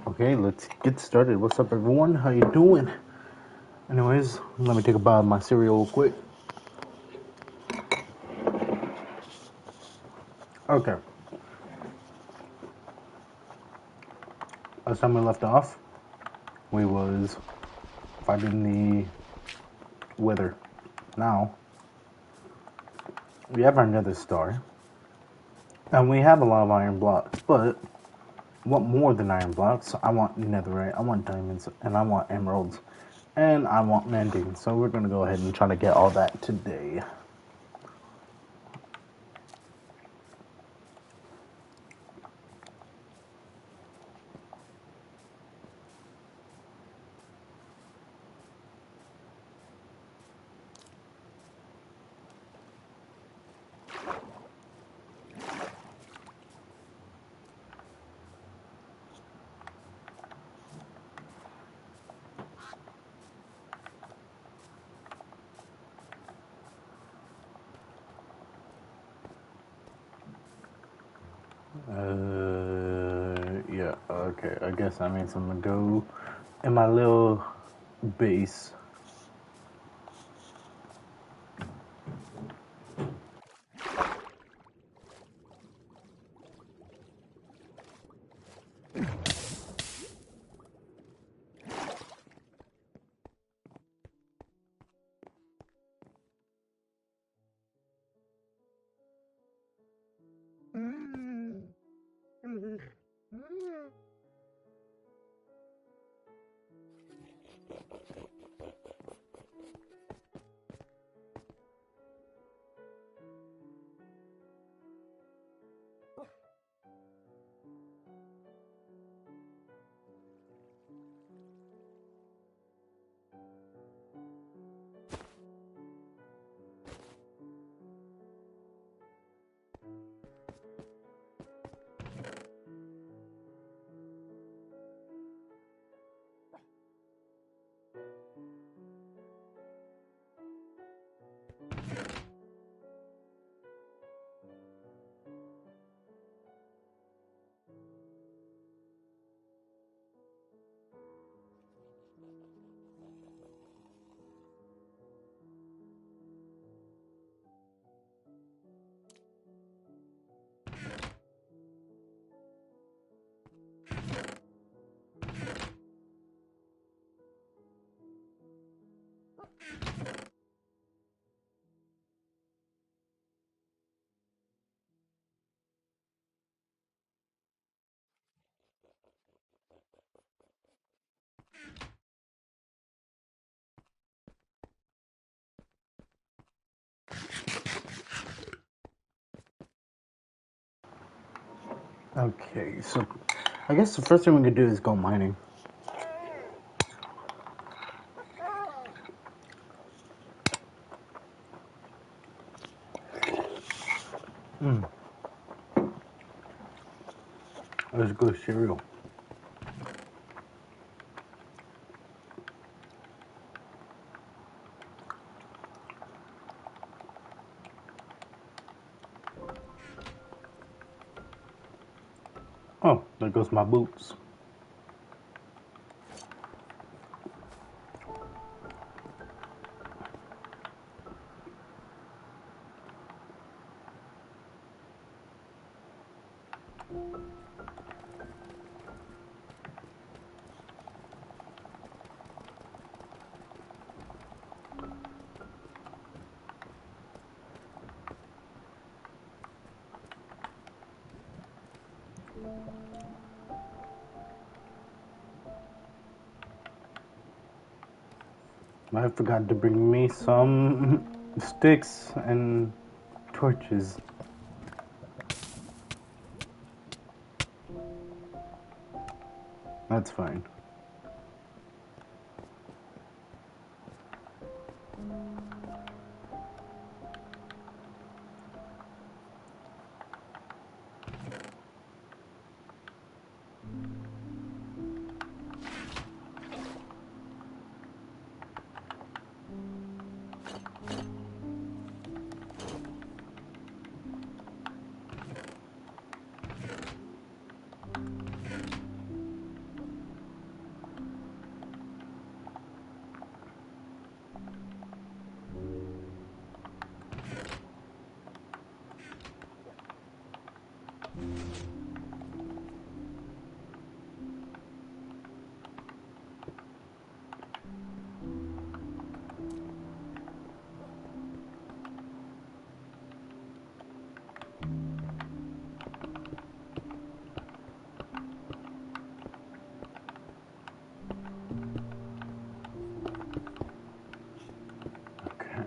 Okay, let's get started. What's up, everyone? How you doing? Anyways, let me take a bite of my cereal real quick. Okay. Last time we left off, we was fighting the wither. Now, we have our nether star, and we have a lot of iron blocks, but I want more than iron blocks. I want netherite, I want diamonds, and I want emeralds, and I want mending. So we're gonna go ahead and try to get all that today. Yeah, okay. I guess that means I'm gonna go in my little base. Okay, so I guess the first thing we could do is go mining. Let's go cereal. Oh, there goes my boots. I forgot to bring me some sticks and torches. That's fine. Okay.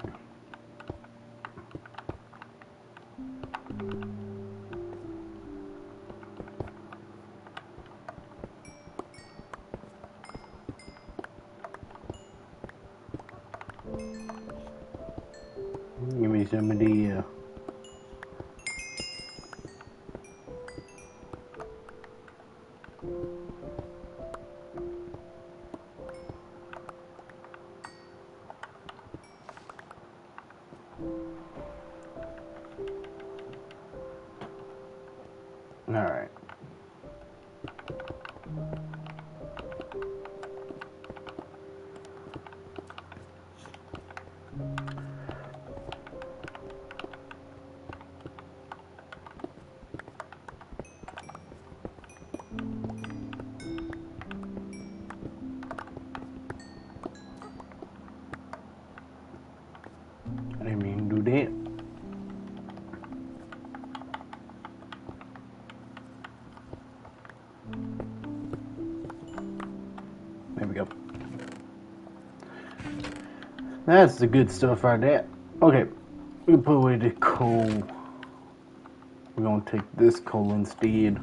Give me some of the Alright. I didn't mean to do that. There we go. That's the good stuff right there. Okay, we put away the coal. We're gonna take this coal instead.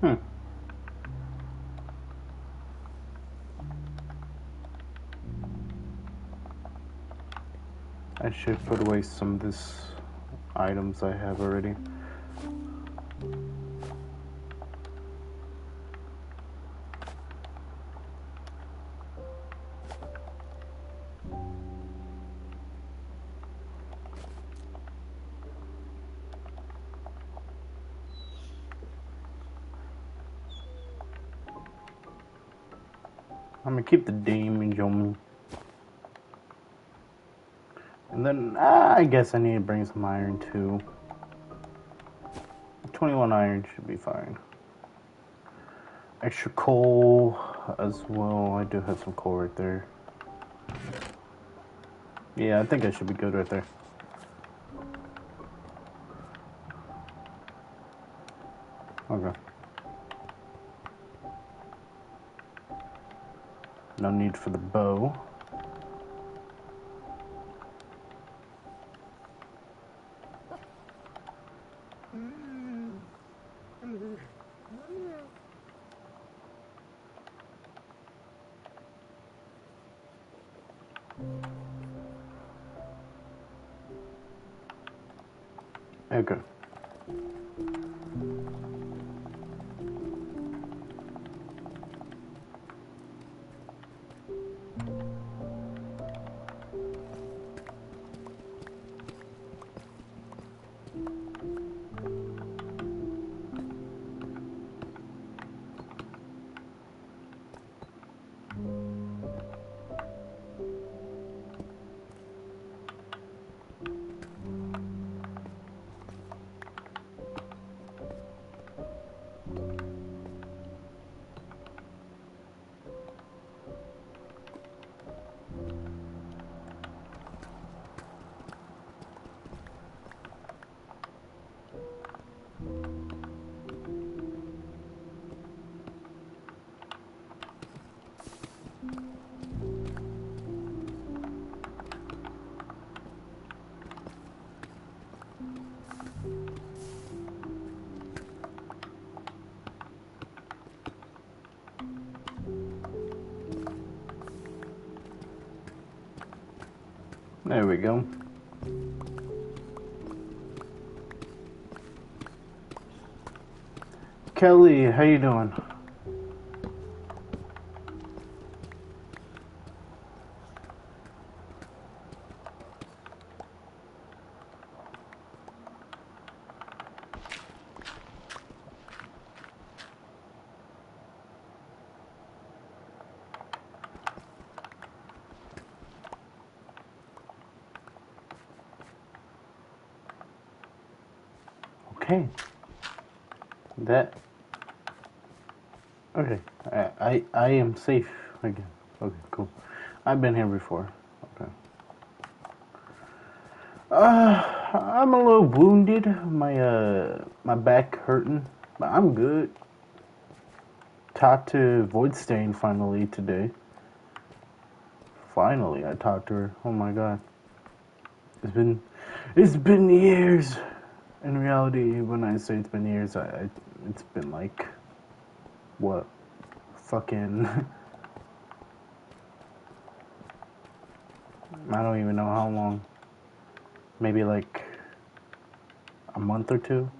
Hmm. I should put away some of this items I have already. I'm gonna keep the damage on me. And then I guess I need to bring some iron too. 21 iron should be fine. Extra coal as well. I do have some coal right there. Yeah, I think I should be good right there. Okay. No need for the bow. Okay. There we go. Kelly, how you doing? Okay. That. Okay. I am safe again. Okay, cool. I've been here before. Okay. I'm a little wounded. My back hurting, but I'm good. Talked to Voidstain finally today. Finally, I talked to her. Oh my god. It's been years. In reality, when I say it's been years, it's been like, what, fucking, I don't even know how long. Maybe like a month or two.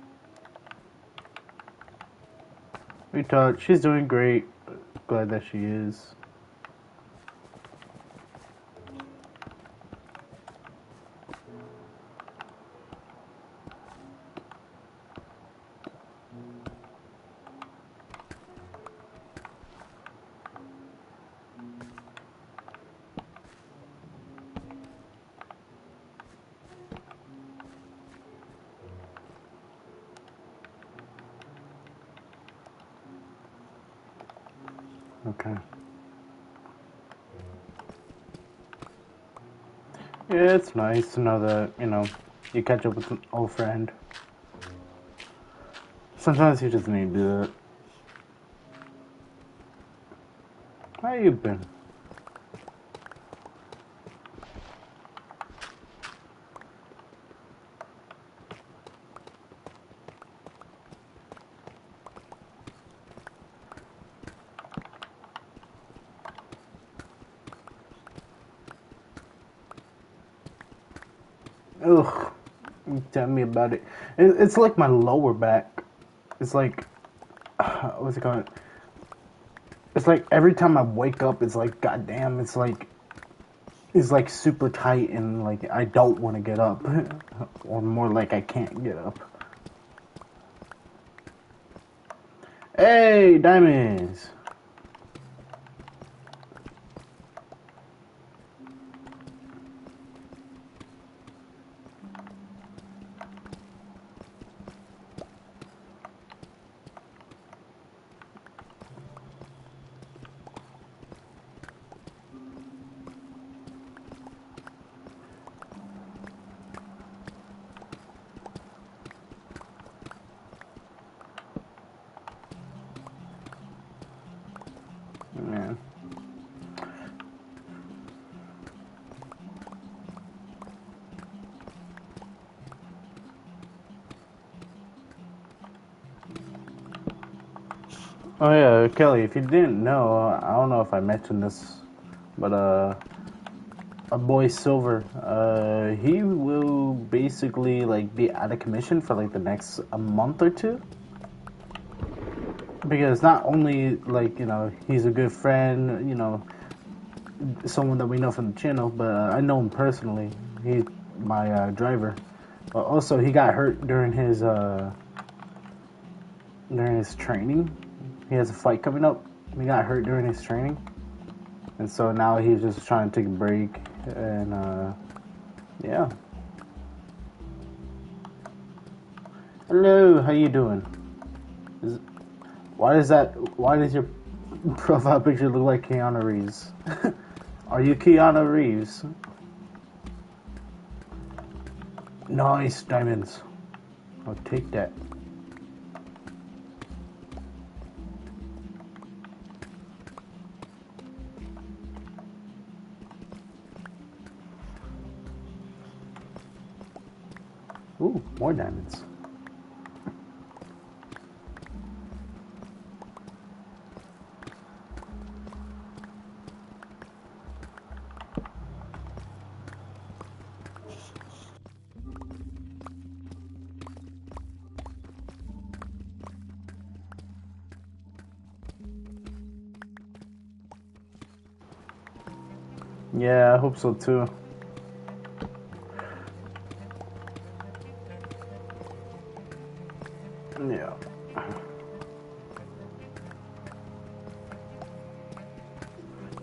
We talked. She's doing great. Glad that she is. Okay. Yeah, it's nice to know that, you catch up with an old friend. Sometimes you just need to do that. How you been? Ugh. Tell me about it. It's like my lower back. It's like, what's it called? It's like every time I wake up, it's like, goddamn, it's like super tight and like I don't want to get up. Or more like I can't get up. Hey, diamonds! Oh yeah, Kelly. If you didn't know, I don't know if I mentioned this, but our boy Silver, he will basically like be out of commission for like the next a month or two. Because not only like he's a good friend, someone that we know from the channel, but I know him personally. He's my driver. But also, he got hurt during his training. He has a fight coming up. He got hurt during his training, and so now he's just trying to take a break. And yeah. Hello, how you doing? Is, Why does your profile picture look like Keanu Reeves? Are you Keanu Reeves? Nice diamonds. I'll take that. Ooh, more diamonds. Yeah, I hope so too. Yeah.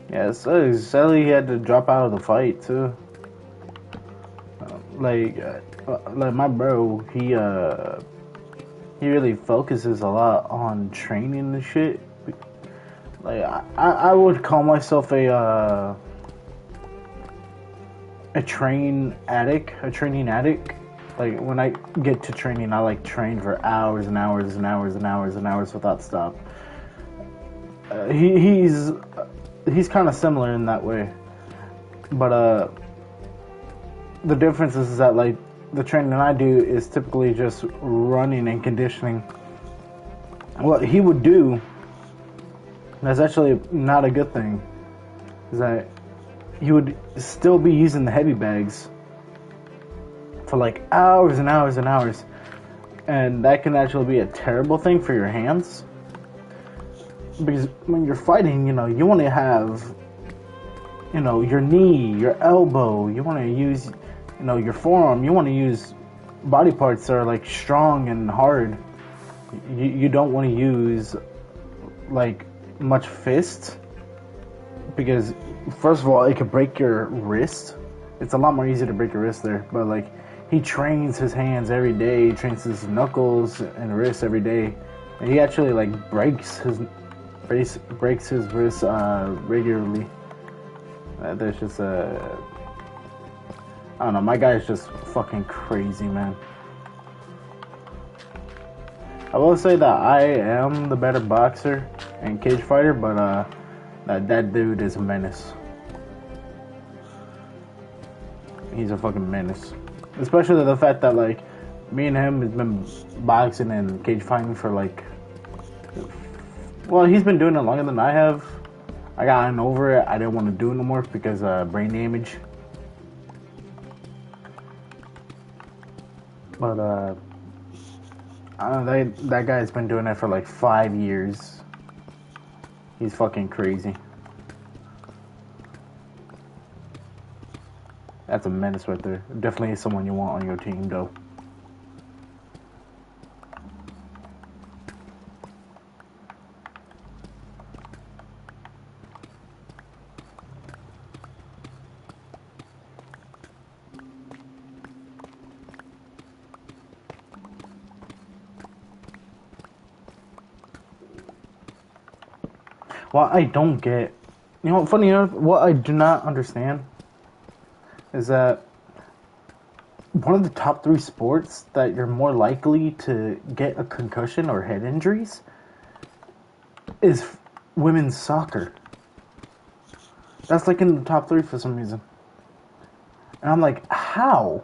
Yeah, so sadly he had to drop out of the fight too. Like my bro, he really focuses a lot on training and shit. Like I would call myself a training addict. Like when I get to training, I like train for hours and hours and hours and hours and hours without stop. He's kind of similar in that way, but the difference is that like the training I do is typically just running and conditioning. What he would do, that's actually not a good thing, is that he would still be using the heavy bags for like hours and hours and hours, and that can actually be a terrible thing for your hands. Because when you're fighting, you want to have, your knee, your elbow, you want to use, your forearm, you want to use body parts that are like strong and hard. You don't want to use like much fist, because first of all, it could break your wrist. It's a lot more easy to break your wrist there, but like he trains his hands every day, he trains his knuckles and wrists every day, and he actually like breaks his wrist regularly. There's just I don't know. My guy's just fucking crazy, man. I will say that I am the better boxer and cage fighter, but that dude is a menace. He's a fucking menace. Especially the fact that like me and him has been boxing and cage fighting for like, well, he's been doing it longer than I have. I gotten over it. I didn't want to do it no more because brain damage. But I don't know, that guy's been doing it for like 5 years. He's fucking crazy. That's a menace right there. Definitely someone you want on your team, though. What I don't get, funny enough, what I do not understand is that one of the top 3 sports that you're more likely to get a concussion or head injuries is women's soccer. That's like in the top 3 for some reason. And I'm like, how?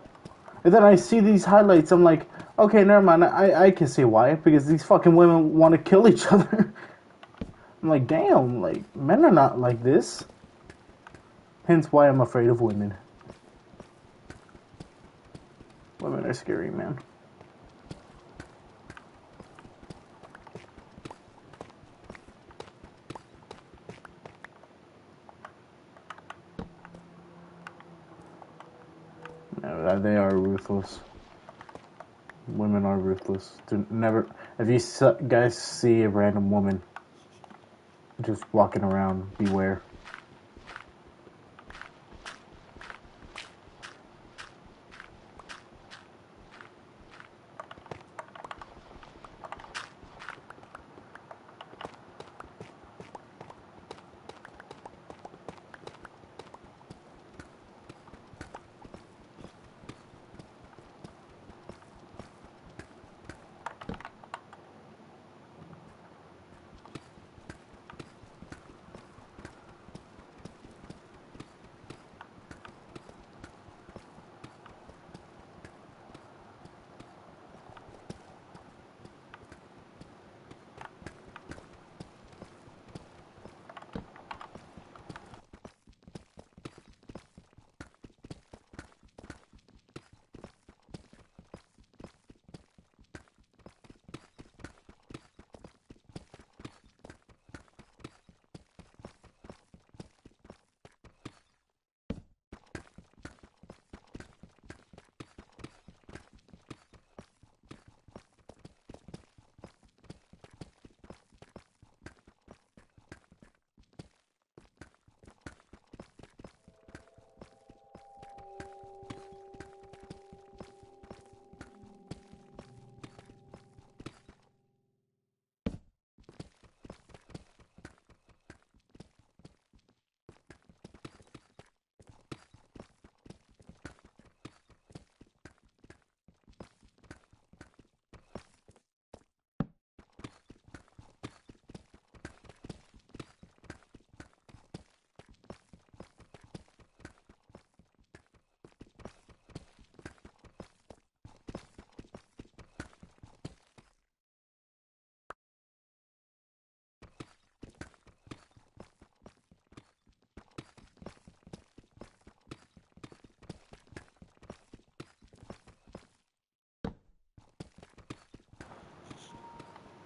And then I see these highlights, I'm like, okay, never mind, I can see why. Because these fucking women want to kill each other. I'm like, damn, like, men are not like this. Hence why I'm afraid of women. Women are scary, man. No, they are ruthless. Women are ruthless. Do never. If you guys see a random woman just walking around, beware.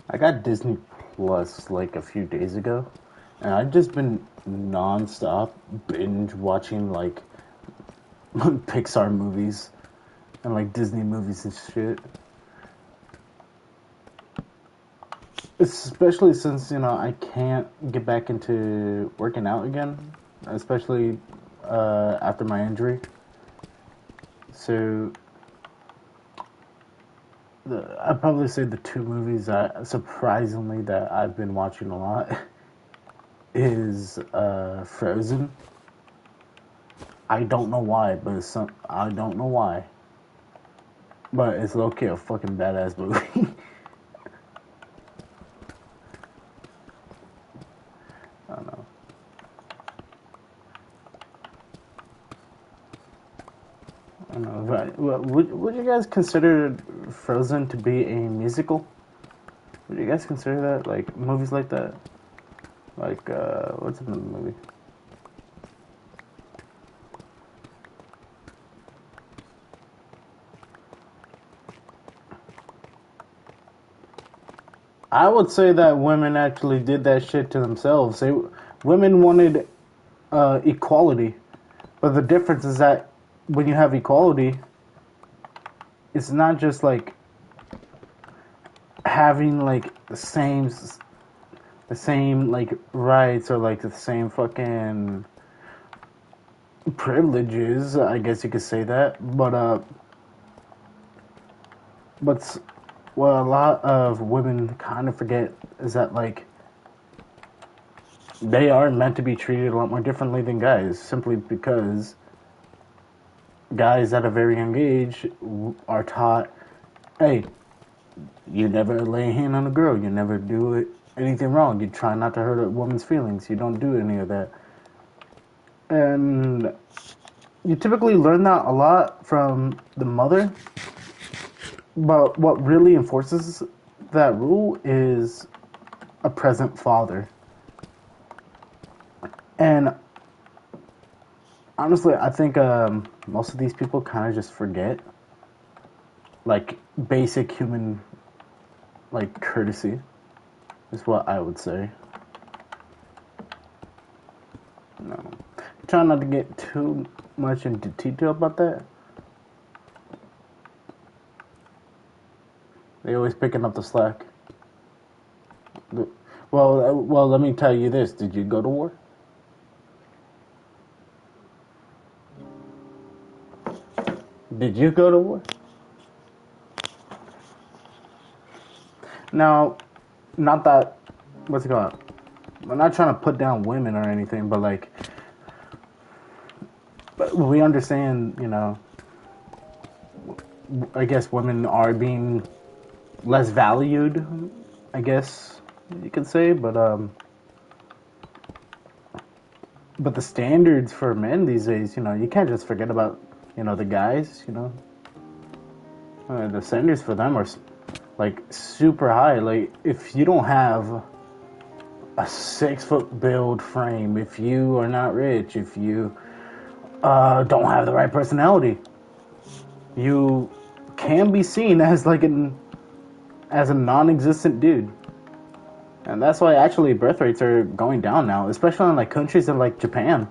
I got Disney Plus like a few days ago, and I've just been nonstop binge watching like Pixar movies and like Disney movies and shit. Especially since I can't get back into working out again, especially after my injury. So I'd probably say the two movies that surprisingly that I've been watching a lot is Frozen. I don't know why, but I don't know why, but it's low-key a fucking badass movie. I don't know. I don't know. But, would you guys consider Frozen to be a musical? Would you guys consider that like movies like that? Like what's another movie? I would say that women actually did that shit to themselves. Women wanted equality, but the difference is that when you have equality, it's not just like having like the same like rights or like the same fucking privileges. I guess you could say that, but what a lot of women kind of forget is that like they are meant to be treated a lot more differently than guys, simply because guys at a very young age are taught, hey, you never lay a hand on a girl, you never do anything wrong, you try not to hurt a woman's feelings, you don't do any of that. And you typically learn that a lot from the mother, but what really enforces that rule is a present father. And honestly, I think most of these people kind of just forget like basic human like courtesy is what I would say. No, try not to get too much into detail about that. They always picking up the slack. Well, let me tell you this: did you go to war? Did you go to war? Now, not that. What's it called? I'm not trying to put down women or anything, but like, but we understand, you know. I guess women are being less valued. I guess you could say, but the standards for men these days, you know, you can't just forget about, you know, the guys. You know, the standards for them are like super high. Like if you don't have a 6 foot build frame, if you are not rich, if you don't have the right personality, you can be seen as like as a non-existent dude. And that's why actually birth rates are going down now, especially in like countries in like Japan.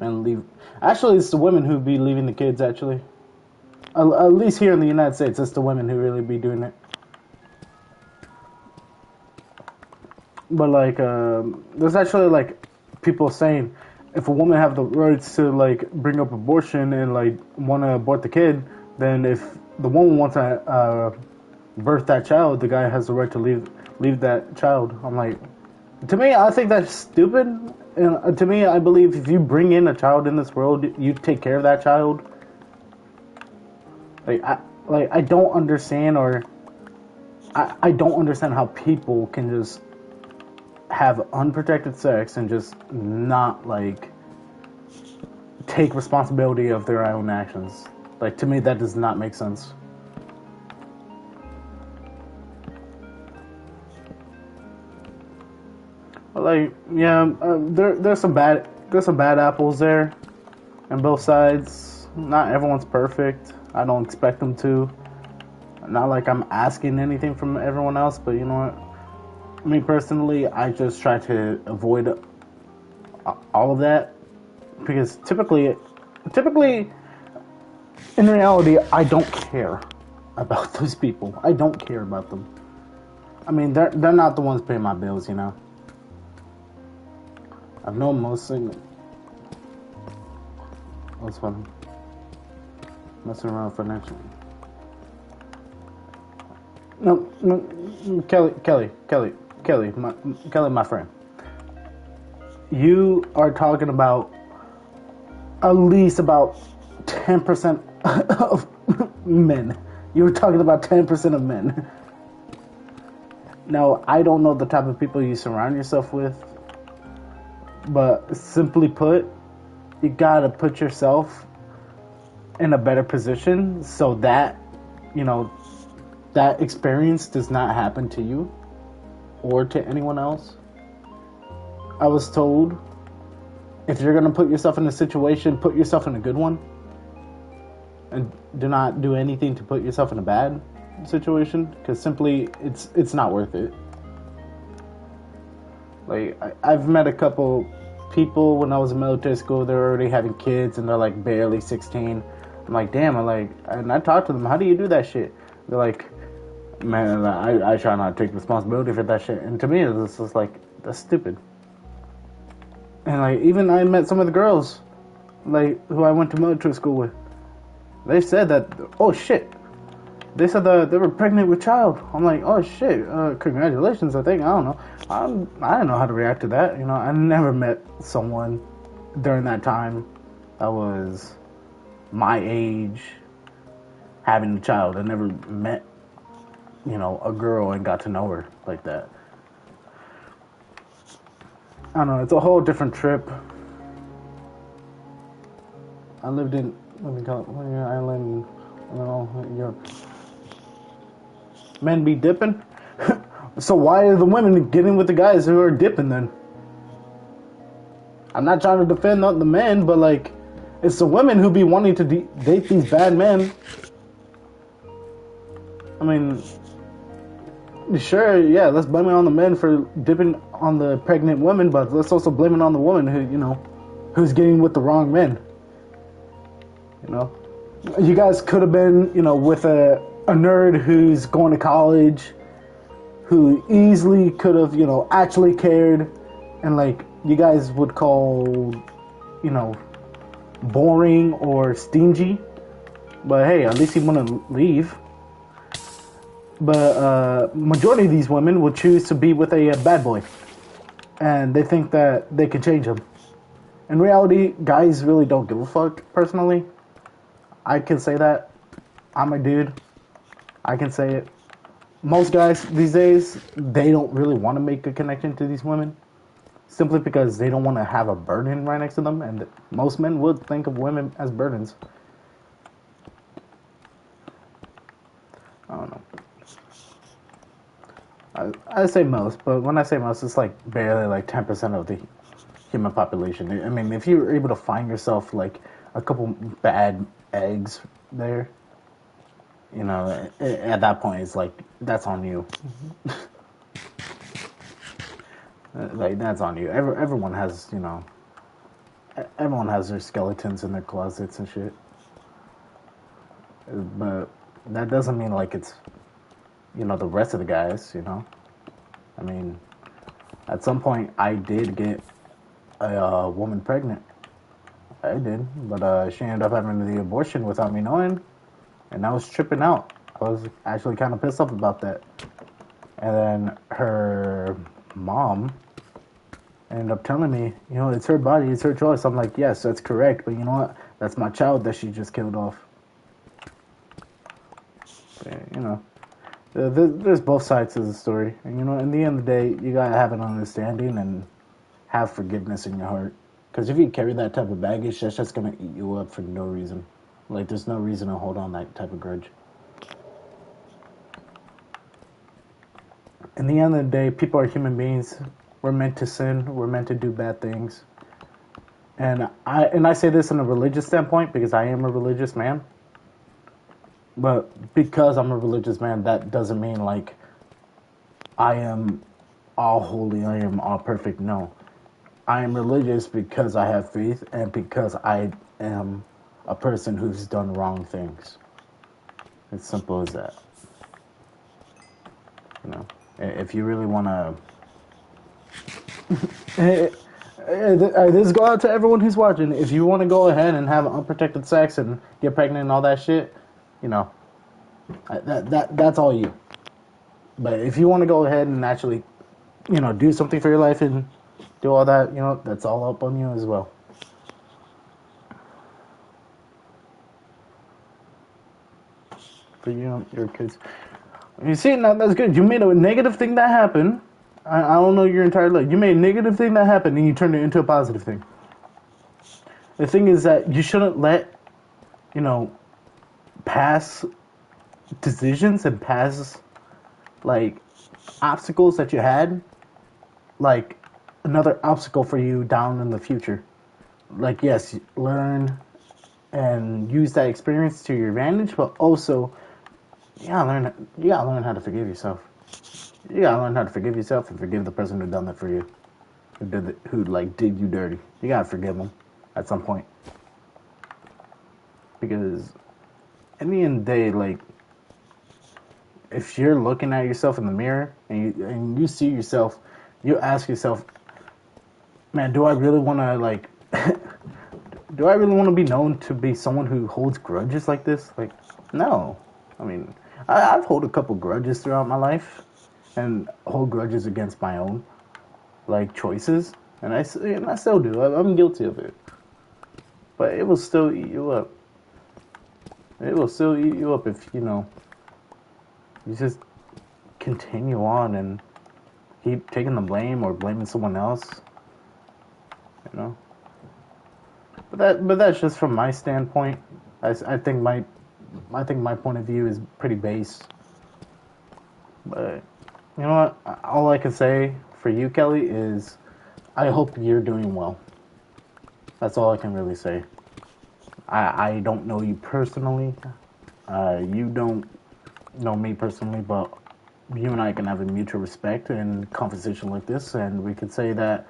And leave. Actually, it's the women who be leaving the kids. Actually, at least here in the United States, it's the women who really be doing it. But like, there's actually like people saying if a woman have the rights to like bring up abortion and like want to abort the kid, then if the woman wants to birth that child, the guy has the right to leave that child. I'm like, to me, I think that's stupid. And to me, I believe if you bring in a child in this world, you take care of that child. I don't understand, or I don't understand how people can just have unprotected sex and just not like take responsibility of their own actions. Like to me, that does not make sense. Like yeah, there's some bad apples there, on both sides. Not everyone's perfect. I don't expect them to. Not like I'm asking anything from everyone else, but you know what? Me personally, I just try to avoid all of that because typically, in reality, I don't care about those people. I don't care about them. I mean, they're not the ones paying my bills, you know. I've known most things. What's funny? Messing around financially. No, Kelly, my friend. You are talking about at least about 10% of men. You were talking about 10% of men. Now, I don't know the type of people you surround yourself with, but simply put, you gotta put yourself in a better position so that, you know, that experience does not happen to you or to anyone else. I was told if you're gonna put yourself in a situation, put yourself in a good one, and do not do anything to put yourself in a bad situation, because simply it's not worth it. Like I've met a couple people when I was in military school. They're already having kids and they're like barely 16. I'm like, damn. And I talked to them. How do you do that shit? They're like, man, I try not to take responsibility for that shit. And to me, it's just like, that's stupid. And like, even I met some of the girls, like who I went to military school with. They said that, oh shit. They said that they were pregnant with child. I'm like, oh shit, congratulations. I think, I don't know. I didn't know how to react to that. You know, I never met someone during that time that was my age having a child. I never met, you know, a girl and got to know her like that. I don't know, it's a whole different trip. I lived in, let me call it, Island, you know, Europe. Men be dipping? So why are the women getting with the guys who are dipping then? I'm not trying to defend the men, but like, it's the women who be wanting to date these bad men. I mean, sure, yeah, let's blame it on the men for dipping on the pregnant women, but let's also blame it on the woman who, who's getting with the wrong men. You know, you guys could have been, with a nerd who's going to college, who easily could have, actually cared, and like you guys would call, boring or stingy. But hey, at least he wouldn't leave. But majority of these women will choose to be with a bad boy, and they think that they can change him. In reality, guys really don't give a fuck. Personally, I can say that. I'm a dude. I can say it. Most guys these days, they don't really want to make a connection to these women, simply because they don't want to have a burden right next to them, and most men would think of women as burdens. I don't know. I say most, but when I say most, it's like barely like 10% of the human population. I mean, if you're able to find yourself like a couple bad eggs there, at that point, it's like, that's on you. Like, that's on you. Everyone has, everyone has their skeletons in their closets and shit. But that doesn't mean like it's, the rest of the guys, I mean, at some point, I did get a woman pregnant. I did, but she ended up having the abortion without me knowing, and I was tripping out. I was actually kind of pissed off about that. And then her mom ended up telling me, it's her body, it's her choice. I'm like, yes, that's correct, but you know what? That's my child that she just killed off. But, there's both sides of the story. And, in the end of the day, you gotta have an understanding and have forgiveness in your heart. Because if you carry that type of baggage, that's just gonna eat you up for no reason. Like, there's no reason to hold on that type of grudge. In the end of the day, people are human beings. We're meant to sin. We're meant to do bad things. And I say this in a religious standpoint because I am a religious man. But because I'm a religious man, that doesn't mean like I am all holy, I am all perfect. No. I am religious because I have faith and because I am a person who's done wrong things. It's simple as that. If you really want to... This go out to everyone who's watching. If you want to go ahead and have unprotected sex and get pregnant and all that shit, that's all you. But if you want to go ahead and actually, do something for your life and do all that, that's all up on you as well. For your kids. You see, now that's good. You made a negative thing that happened. I don't know your entire life. You made a negative thing that happened and you turned it into a positive thing. The thing is that you shouldn't let, past decisions and past, like, obstacles that you had, like, another obstacle for you down in the future. Like, yes, learn and use that experience to your advantage, but also, you gotta learn how to forgive yourself. You gotta learn how to forgive yourself and forgive the person who done that for you, who did you dirty. You gotta forgive them at some point, because in the end of the day, like, if you're looking at yourself in the mirror and you see yourself, you ask yourself, man, do I really want to do I really want to be known to be someone who holds grudges like this? Like, no. I mean, I've held a couple grudges throughout my life, and hold grudges against my own, choices, and I still do. I'm guilty of it. But it will still eat you up. It will still eat you up if, you just continue on and keep taking the blame or blaming someone else, But that's just from my standpoint. I think my point of view is pretty base. But You know what? All I can say for you, Kelly, is I hope you're doing well. That's all I can really say. I don't know you personally. You don't know me personally, but you and I can have a mutual respect in conversation like this, and we could say that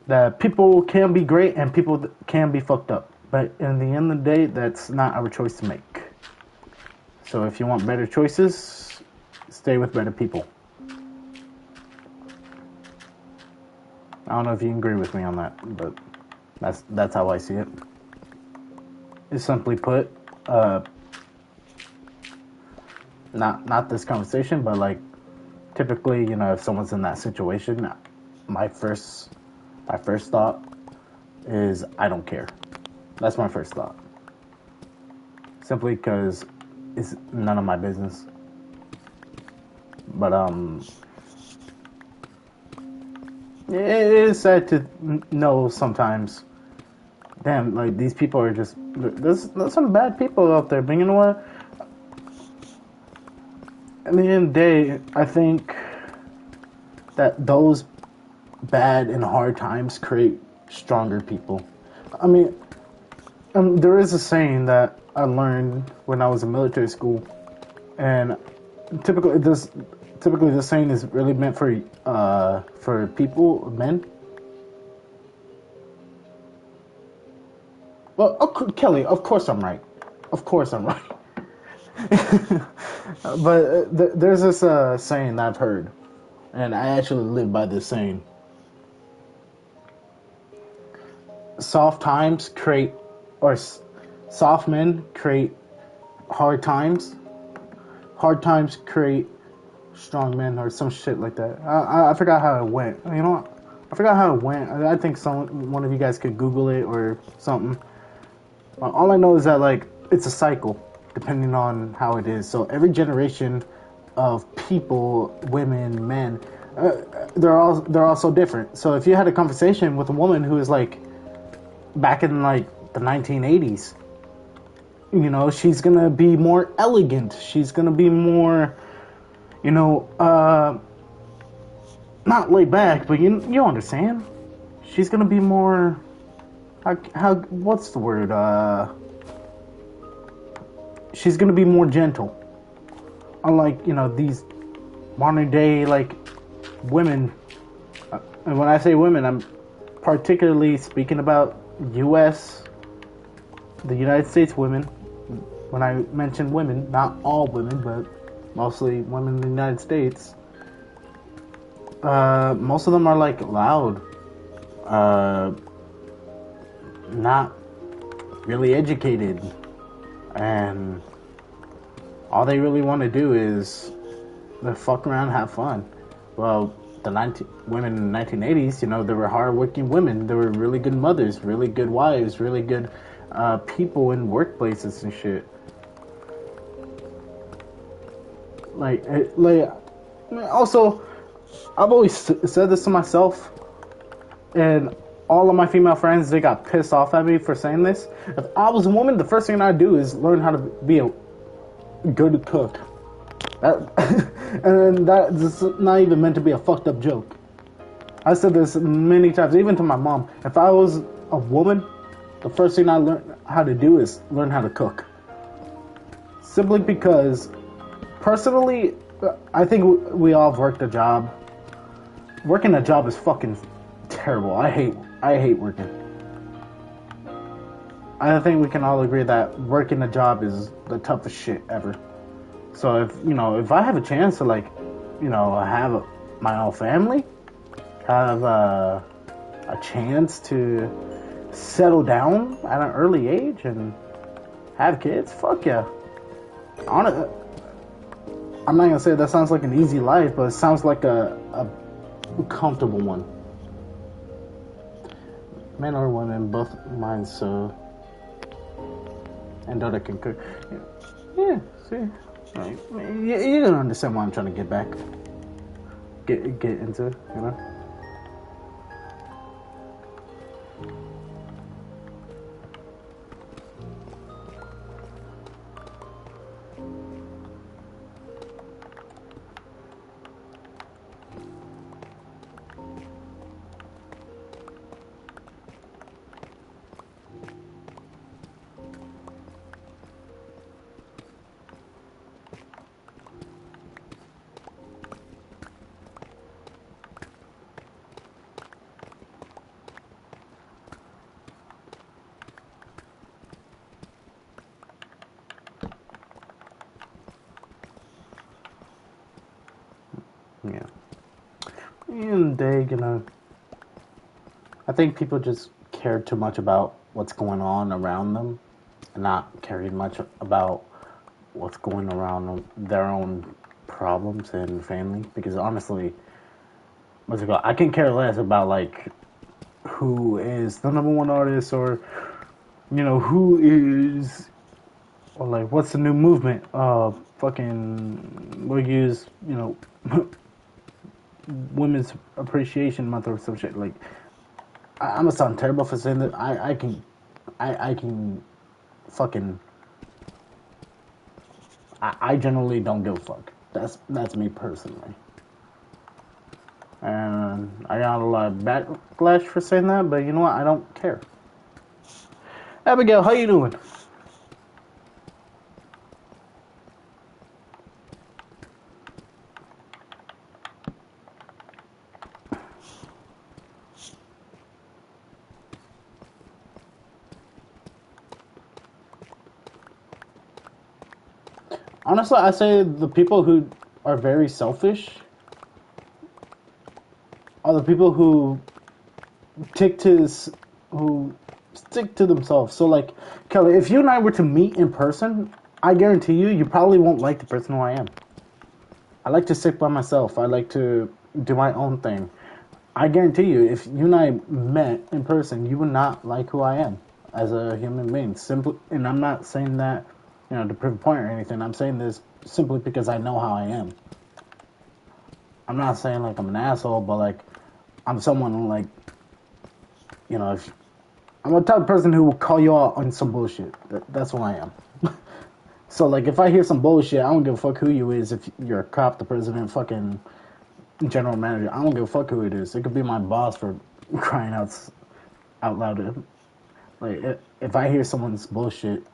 that people can be great and people can be fucked up. But in the end of the day, that's not our choice to make. So if you want better choices, stay with better people. I don't know if you agree with me on that, but that's how I see it. It's simply put, not this conversation, but like typically, you know, if someone's in that situation, my first my first thought is I don't care. That's my first thought. Simply because it's none of my business. But it is sad to know sometimes. Damn, like these people are just there's some bad people out there. But you know what? At the end of the day, I think that those bad and hard times create stronger people. I mean, there is a saying that I learned when I was in military school, and typically this saying is really meant for people, men. Well, Kelly, of course I'm right. Of course I'm right. But there's this saying that I've heard, and I actually live by this saying. Soft times create, or soft men create hard times. Hard times create strong men, or some shit like that. I forgot how it went. You know what? I forgot how it went. I think one of you guys could Google it or something. All I know is that like it's a cycle, depending on how it is. So every generation of people, women, men, they're all so different. So if you had a conversation with a woman who is like back in like the 1980s, you know, she's gonna be more elegant. She's gonna be more, you know, not laid back, but you understand. She's gonna be more. How what's the word? She's gonna be more gentle. Unlike, you know, these modern day like women. And when I say women, I'm particularly speaking about U.S. the United States women. When I mention women, not all women, but mostly women in the United States. Most of them are like loud, not really educated, and all they really want to do is fuck around, have fun. Well, women in the 1980s, you know, they were hardworking women. They were really good mothers, really good wives, really good people in workplaces and shit. Also, I've always said this to myself, and all of my female friends, they got pissed off at me for saying this. If I was a woman, the first thing I'd do is learn how to be a good cook. And that's not even meant to be a fucked up joke. I said this many times, even to my mom. If I was a woman, the first thing I learned how to do is learn how to cook. Simply because, personally, I think we all have worked a job. Working a job is fucking terrible. I hate working. I think we can all agree that working a job is the toughest shit ever. So if I have a chance to have my own family, have a chance to settle down at an early age and have kids, fuck yeah. I'm not gonna say that sounds like an easy life, but it sounds like a comfortable one. Men or women, both mine. So, and daughter can cook. Yeah, see, right. You don't understand why I'm trying to get into, you know. in the day, I think people just care too much about what's going on around them, and not caring much about what's going around their own problems and family. Because honestly, what's it called? I can care less about like who is the number one artist, or who is, or like what's the new movement. Fucking we'll use Women's Appreciation Month or some shit. Like I'm gonna sound terrible for saying that. I can fucking. I generally don't give a fuck. That's me personally. And I got a lot of backlash for saying that, but you know what? I don't care. Abigail, how you doing? Honestly, I say the people who are very selfish are the people stick to who stick to themselves. So, like Kelly, if you and I were to meet in person, I guarantee you probably won't like the person who I am. I like to stick by myself. I like to do my own thing. I guarantee you, if you and I met in person, you would not like who I am as a human being. Simply, and I'm not saying that, to prove a point or anything. I'm saying this simply because I know how I am. I'm not saying like I'm an asshole, but like I'm someone who, like, if I'm a type of person who will call you out on some bullshit. That's who I am. So like if I hear some bullshit, I don't give a fuck who you is. If you're a cop, the president, fucking general manager, I don't give a fuck who it is. It could be my boss for crying out loud. Like if I hear someone's bullshit,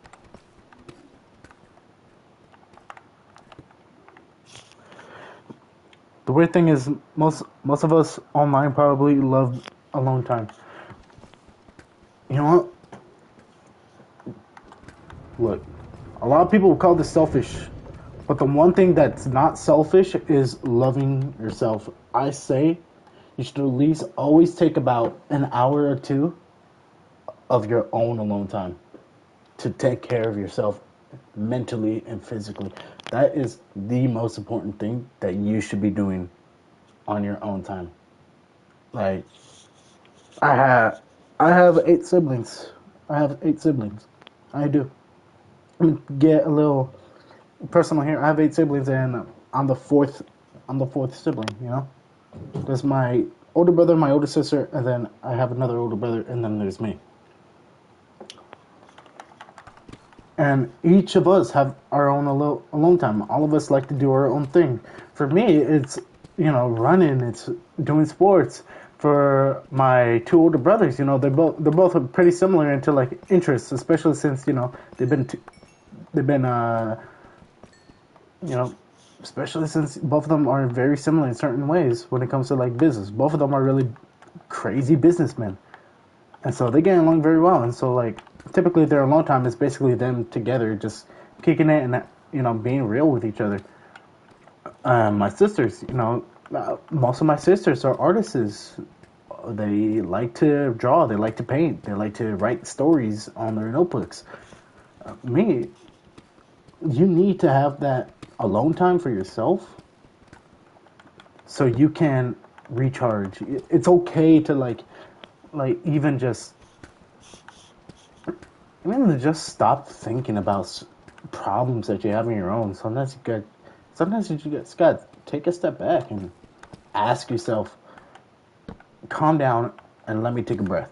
the weird thing is most of us online probably love alone time. You know what? Look, a lot of people will call this selfish, but the one thing that's not selfish is loving yourself. I say you should at least always take about an hour or two of your own alone time to take care of yourself mentally and physically. That is the most important thing that you should be doing on your own time. Like I have I have 8 siblings. I have 8 siblings. I do. Get a little personal here. I have 8 siblings, and I'm the fourth. I'm the fourth sibling. There's my older brother, my older sister, and then I have another older brother, and then there's me. And each of us have our own alone time. All of us like to do our own thing. For me, it's running. It's doing sports. For my 2 older brothers, they're both pretty similar into like interests, especially since they've been especially since both of them are very similar in certain ways when it comes to like business. Both of them are really crazy businessmen, and so they get along very well. And so like typically their alone time is basically them together, just kicking it and being real with each other. My sisters, most of my sisters are artists. They like to draw. They like to paint. They like to write stories on their notebooks. Me, you need to have that alone time for yourself so you can recharge. It's okay to like even just stop thinking about problems that you have on your own. Sometimes you just got to take a step back and ask yourself, calm down and let me take a breath.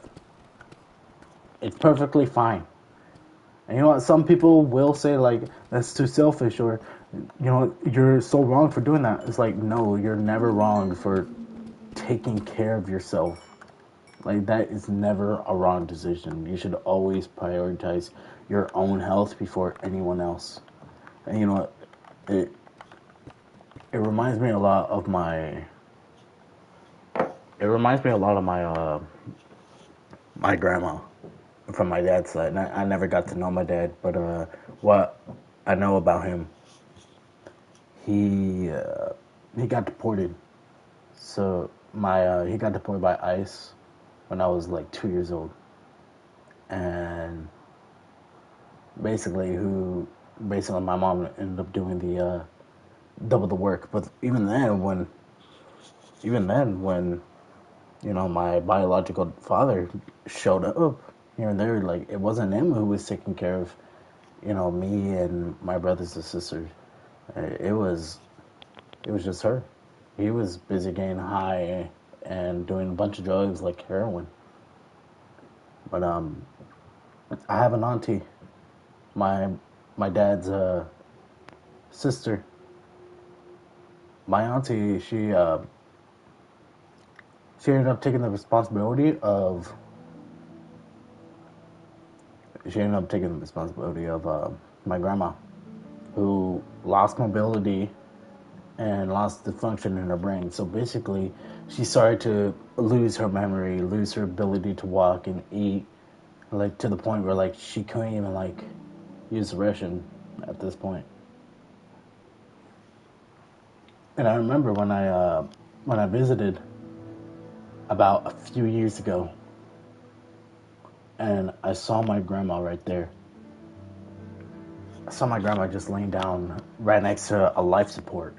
It's perfectly fine. And you know what? Some people will say like that's too selfish, or you're so wrong for doing that. It's like, no, you're never wrong for taking care of yourself. Like that is never a wrong decision. You should always prioritize your own health before anyone else. And you know what? It reminds me a lot of my. It reminds me a lot of my grandma from my dad's side. I never got to know my dad, but what I know about him, he got deported. So he got deployed by ICE when I was like 2 years old, and basically my mom ended up doing the double the work. But even then when my biological father showed up here and there, like it wasn't him who was taking care of me and my brothers and sisters. It was just her. He was busy getting high and doing a bunch of drugs like heroin. But I have an auntie, my my dad's sister. My auntie, she ended up taking the responsibility of my grandma, who lost mobility and lost the function in her brain. So basically, she started to lose her memory, lose her ability to walk and eat, like to the point where like she couldn't even like use Russian at this point. And I remember when I visited about a few years ago, and I saw my grandma right there. I saw my grandma just laying down right next to a life support.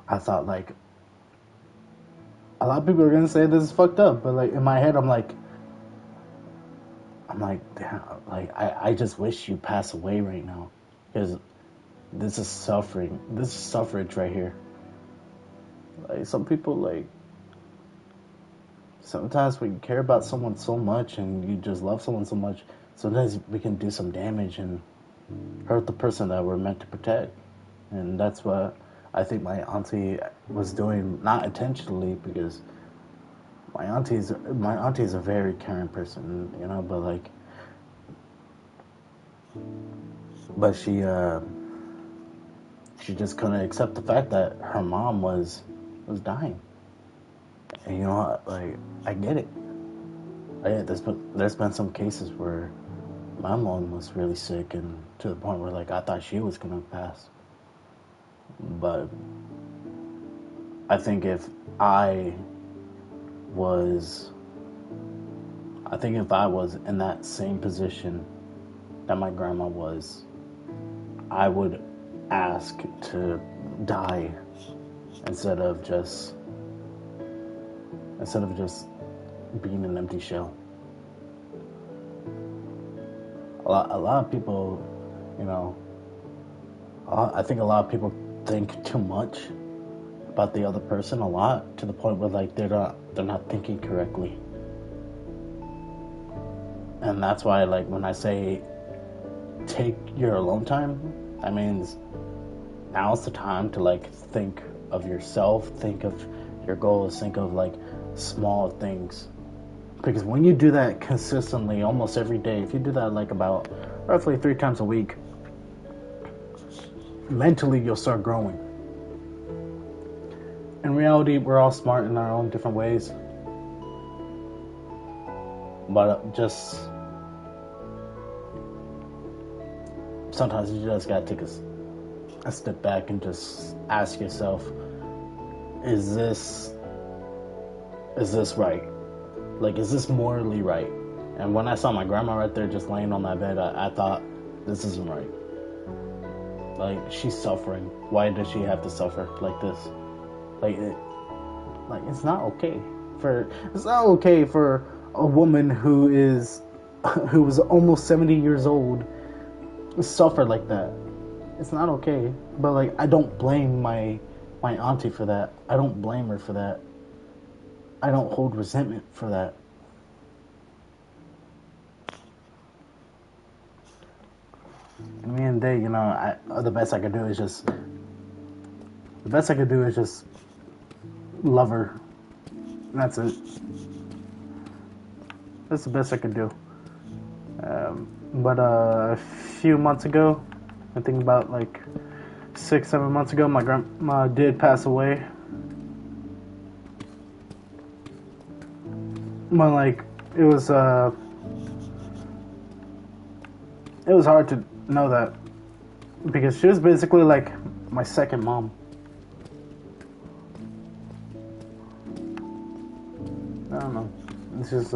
I thought like a lot of people are gonna say this is fucked up, but like in my head, I'm like, damn, like I just wish you pass away right now, because this is suffering. This is suffrage right here. Like some people like. Sometimes when you care about someone so much and you just love someone so much, sometimes we can do some damage and hurt the person that we're meant to protect. And that's what I think my auntie was doing, not intentionally, because my auntie is a very caring person, but she just couldn't accept the fact that her mom was dying. And like I get it. There's been some cases where my mom was really sick, and to the point where like I thought she was gonna pass. But I think was if I was in that same position that my grandma was, I would ask to die instead of just being an empty shell. A lot of people, I think a lot of people think too much about the other person a lot, to the point where like they're not thinking correctly. And that's why like when I say take your alone time, that means now's the time to like think of yourself, think of your goals, think of like small things. Because when you do that consistently, almost every day, if you do that like about roughly 3 times a week, mentally you'll start growing. In reality, we're all smart in our own different ways. But just sometimes you just gotta take a step back and just ask yourself, is this right? Like, is this morally right? And when I saw my grandma right there just laying on that bed, I thought, this isn't right. Like, she's suffering. Why does she have to suffer like this? It's not okay. It's not okay for a woman who was almost 70 years old to suffer like that. It's not okay. But like, I don't blame my auntie for that. I don't blame her for that. I don't hold resentment for that. At the end of the day, the best I could do is just love her. That's it. That's the best I could do. But a few months ago, I think about like 6-7 months ago, my grandma did pass away. But like it was hard to know that, because she was basically like my second mom. this is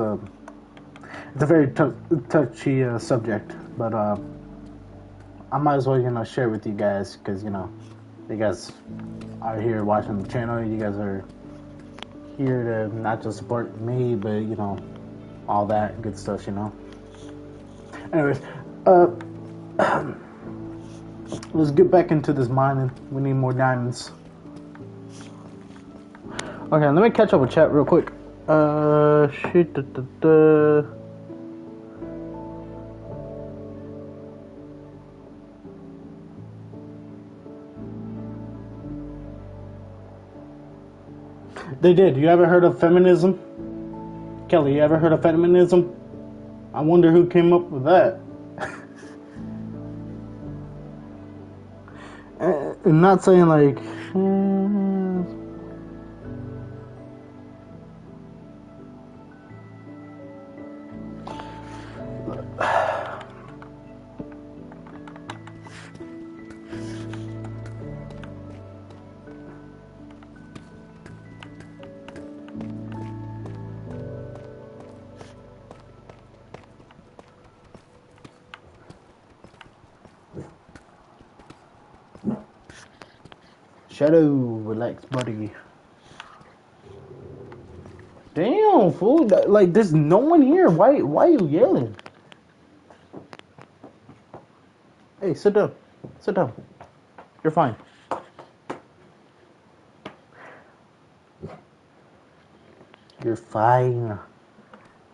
it's a very touchy subject, but I might as well share with you guys because you guys are here watching the channel. You guys are here to not just support me, but all that good stuff. Anyways, let's get back into this mining. We need more diamonds. Okay, let me catch up with chat real quick. They did. You ever heard of feminism? Kelly, you ever heard of feminism? I wonder who came up with that. I'm not saying like... Shadow, relax, buddy. Damn, fool! Like, there's no one here. Why are you yelling? Hey, sit down. Sit down. You're fine. You're fine.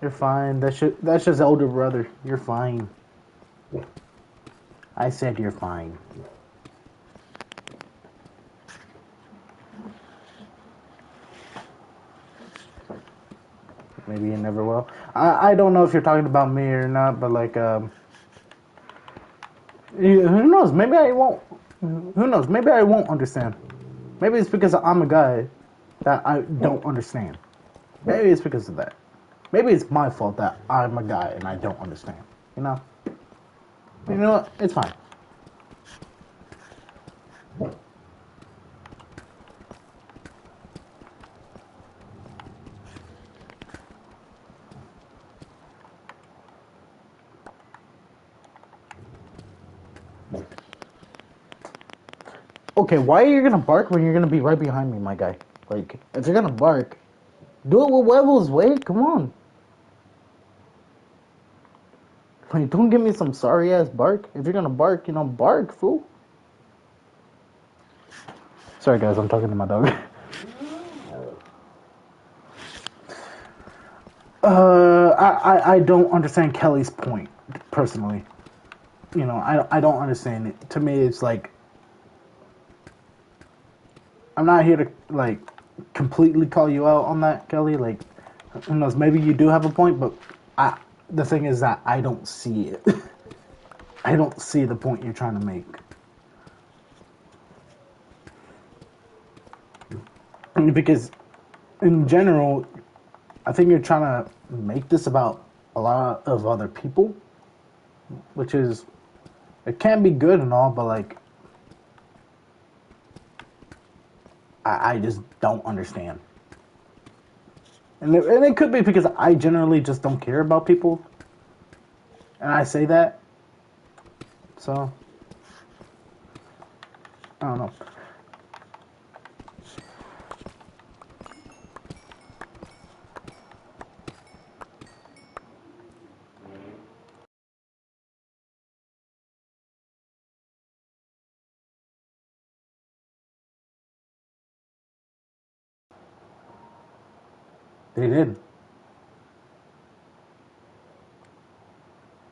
You're fine. That's just older brother. You're fine. I said you're fine. Maybe you never will. I don't know if you're talking about me or not, but like, who knows? Maybe I won't. Who knows? Maybe I won't understand. Maybe it's because I'm a guy that I don't understand. Maybe it's because of that. Maybe it's my fault that I'm a guy and I don't understand. You know what? It's fine. Okay, why are you gonna bark when you're gonna be right behind me, my guy? Like, if you're gonna bark, do it with levels, wait, come on. Like, don't give me some sorry ass bark. If you're gonna bark, bark, fool. Sorry guys, I'm talking to my dog. I don't understand Kelly's point, personally. I don't understand it. To me, it's like, I'm not here to, like, completely call you out on that, Kelly. Like, who knows, maybe you do have a point, but the thing is that I don't see it. I don't see the point you're trying to make. Because, in general, I think you're trying to make this about a lot of other people, which is, it can be good and all, but like, I just don't understand. And it could be because I generally just don't care about people. And I say that. So, I don't know. They did.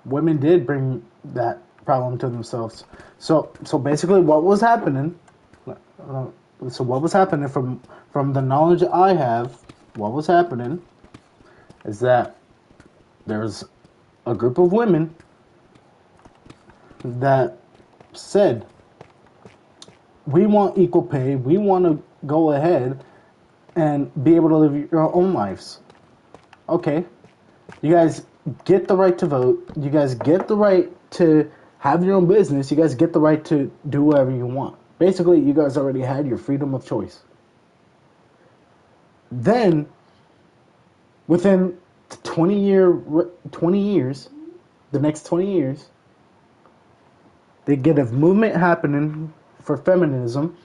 Women did bring that problem to themselves. So basically, what was happening? So what was happening from the knowledge I have? What was happening is that there's a group of women that said, we want equal pay. We want to go ahead and be able to live your own lives. Okay, you guys get the right to vote. You guys get the right to have your own business. You guys get the right to do whatever you want. Basically, you guys already had your freedom of choice. Then, within 20 years, the next 20 years, they get a movement happening for feminism,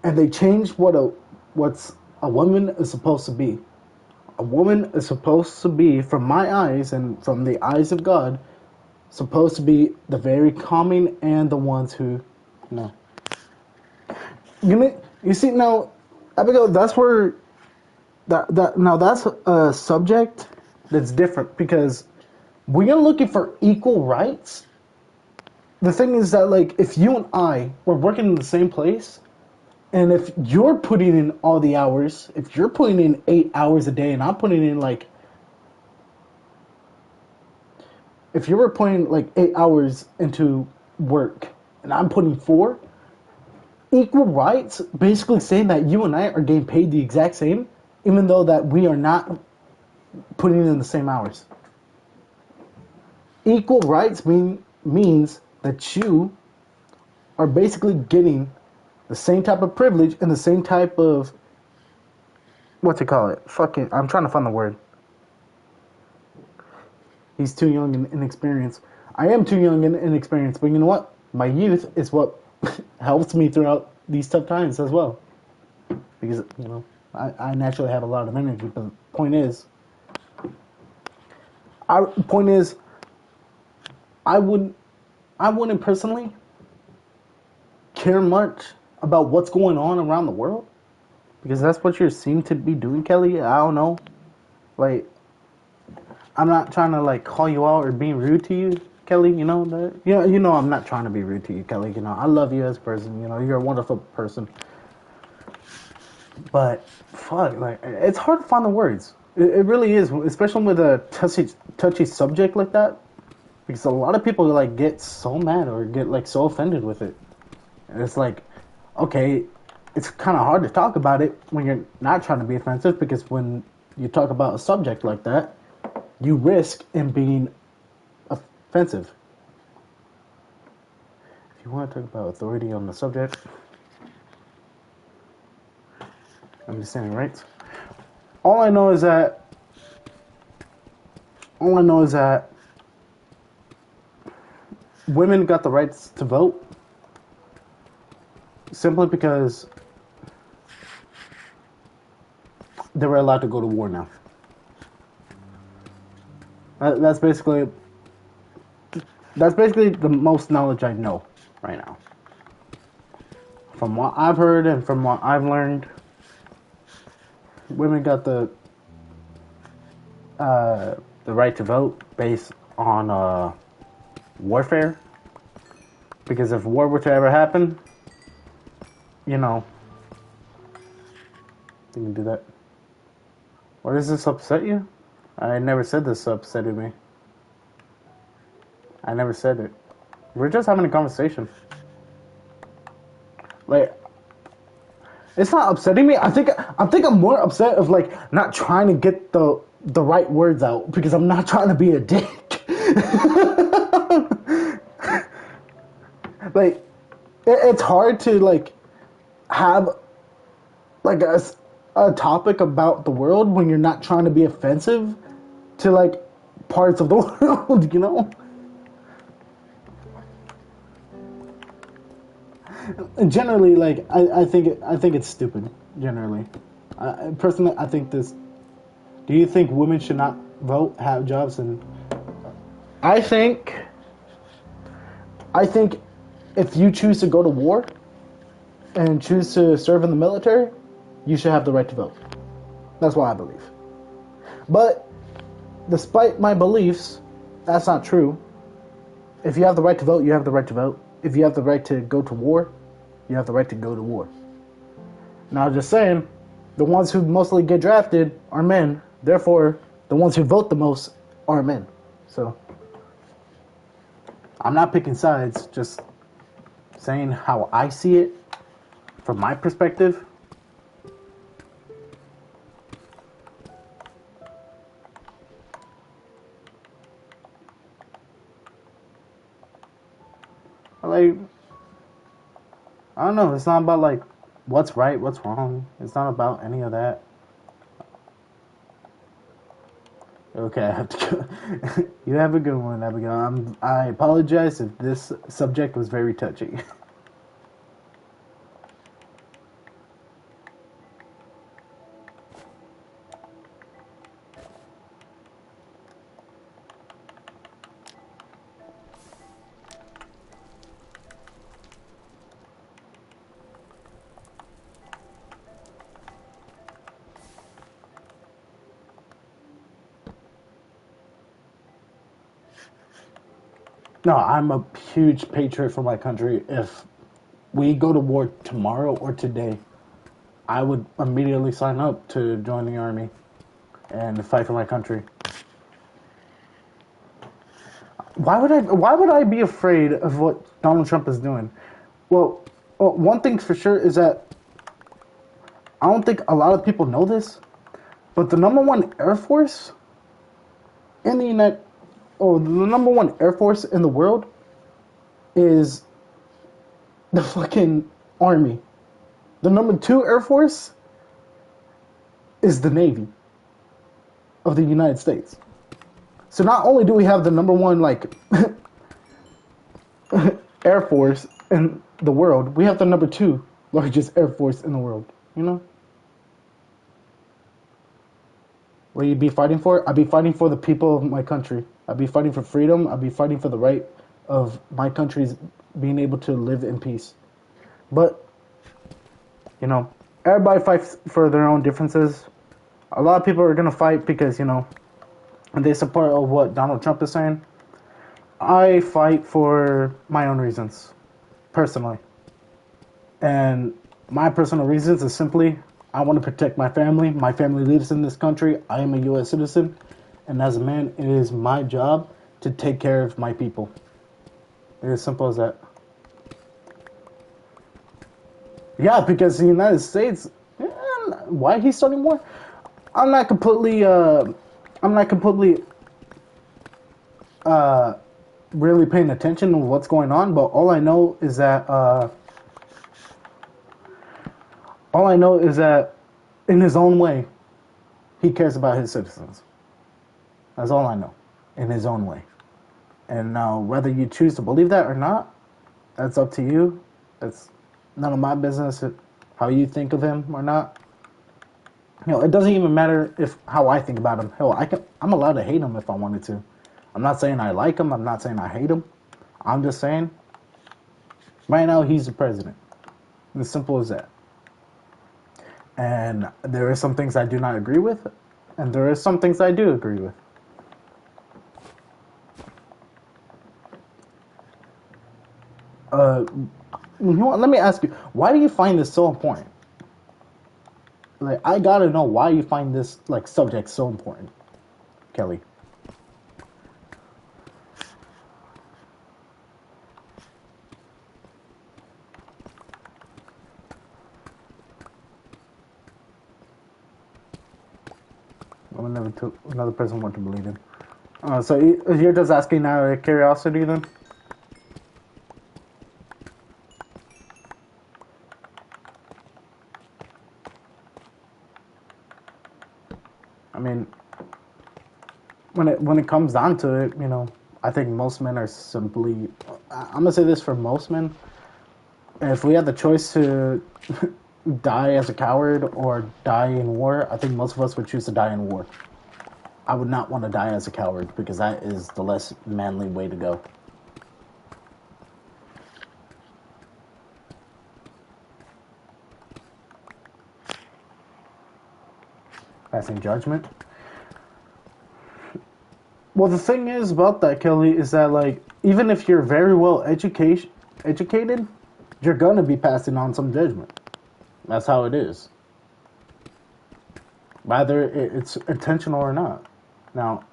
and they change what's a woman is supposed to be. A woman is supposed to be, from my eyes and from the eyes of God, supposed to be the very calming and the ones who, no. You see now, Abigail, that's where that now that's a subject that's different because when you're looking for equal rights, the thing is that like if you and I were working in the same place, and if you're putting in all the hours, if you're putting in 8 hours a day, and I'm putting in like, if you were putting like 8 hours into work, and I'm putting four, equal rights, basically saying that you and I are getting paid the exact same, even though that we are not putting in the same hours. Equal rights means that you are basically getting the same type of privilege and the same type of, what's it call it? Fucking, I'm trying to find the word. He's too young and inexperienced. I am too young and inexperienced, but you know what? My youth is what helps me throughout these tough times as well. Because, you know, I naturally have a lot of energy, but the point is, I wouldn't personally care much about what's going on around the world, because that's what you seem to be doing, Kelly. I don't know. Like, I'm not trying to like call you out or being rude to you, Kelly. You know that. You know I'm not trying to be rude to you, Kelly. You know I love you as a person. You know you're a wonderful person. But fuck, like it's hard to find the words. It really is, especially with a touchy subject like that, because a lot of people like get so mad or get like so offended with it. And it's like, okay, it's kind of hard to talk about it when you're not trying to be offensive, because when you talk about a subject like that, you risk in being offensive. If you want to talk about authority on the subject, understanding rights. All I know is that women got the rights to vote simply because they were allowed to go to war now. That's basically the most knowledge I know right now. From what I've heard and from what I've learned, women got the right to vote based on warfare. Because if war were to ever happen, you know, you can do that. Why does this upset you? I never said this upsetted me. I never said it. We're just having a conversation. Like, it's not upsetting me. I think I'm more upset of like not trying to get the right words out, because I'm not trying to be a dick. Like, it's hard to like have like a topic about the world when you're not trying to be offensive to like parts of the world, you know? Generally, like I think it's stupid. Generally, personally, I think this. Do you think women should not vote, have jobs, and I think if you choose to go to war and choose to serve in the military, you should have the right to vote. That's what I believe. But despite my beliefs, that's not true. If you have the right to vote, you have the right to vote. If you have the right to go to war, you have the right to go to war. Now, just saying, the ones who mostly get drafted are men. Therefore, the ones who vote the most are men. So, I'm not picking sides, just saying how I see it from my perspective. Like, I don't know, it's not about like what's right, what's wrong. It's not about any of that. Okay, I have to go. You have a good one, Abigail. I apologize if this subject was very touchy. No, I'm a huge patriot for my country. If we go to war tomorrow or today, I would immediately sign up to join the army and fight for my country. Why would I be afraid of what Donald Trump is doing? Well, one thing for sure is that I don't think a lot of people know this, but the number one air force in the United, oh, the number one air force in the world is the fucking army. The number two air force is the Navy of the United States. So not only do we have the number one like air force in the world, we have the number two largest air force in the world. You know, what you be fighting for? I'd be fighting for the people of my country. I'd be fighting for freedom. I'd be fighting for the right of my country's being able to live in peace. But you know, everybody fights for their own differences. A lot of people are gonna fight because they support what Donald Trump is saying. I fight for my own reasons, personally. And my personal reasons is simply I want to protect my family. My family lives in this country. I am a U.S. citizen. And as a man, it is my job to take care of my people. It's as simple as that. Yeah, because the United States, why he's starting war? I'm not completely, really paying attention to what's going on, but all I know is that in his own way, he cares about his citizens. That's all I know, in his own way. And now, whether you choose to believe that or not, that's up to you. It's none of my business how you think of him or not. It doesn't even matter if how I think about him. Hell, I'm allowed to hate him if I wanted to. I'm not saying I like him. I'm not saying I hate him. I'm just saying, right now he's the president. As simple as that. And there are some things I do not agree with, and there are some things I do agree with. You know what? Let me ask you, why do you find this so important? Like, I gotta know why you find this like subject so important, Kelly. Another person want to believe him. So you're just asking out of curiosity, then? I mean, when it comes down to it, I think most men are simply. I'm gonna say this for most men. If we had the choice to die as a coward or die in war, I think most of us would choose to die in war. I would not want to die as a coward because that is the less manly way to go. Passing judgment. Well, the thing is about that, Kelly, is that like even if you're very well educated, you're gonna be passing on some judgment. That's how it is. Whether it's intentional or not. Now,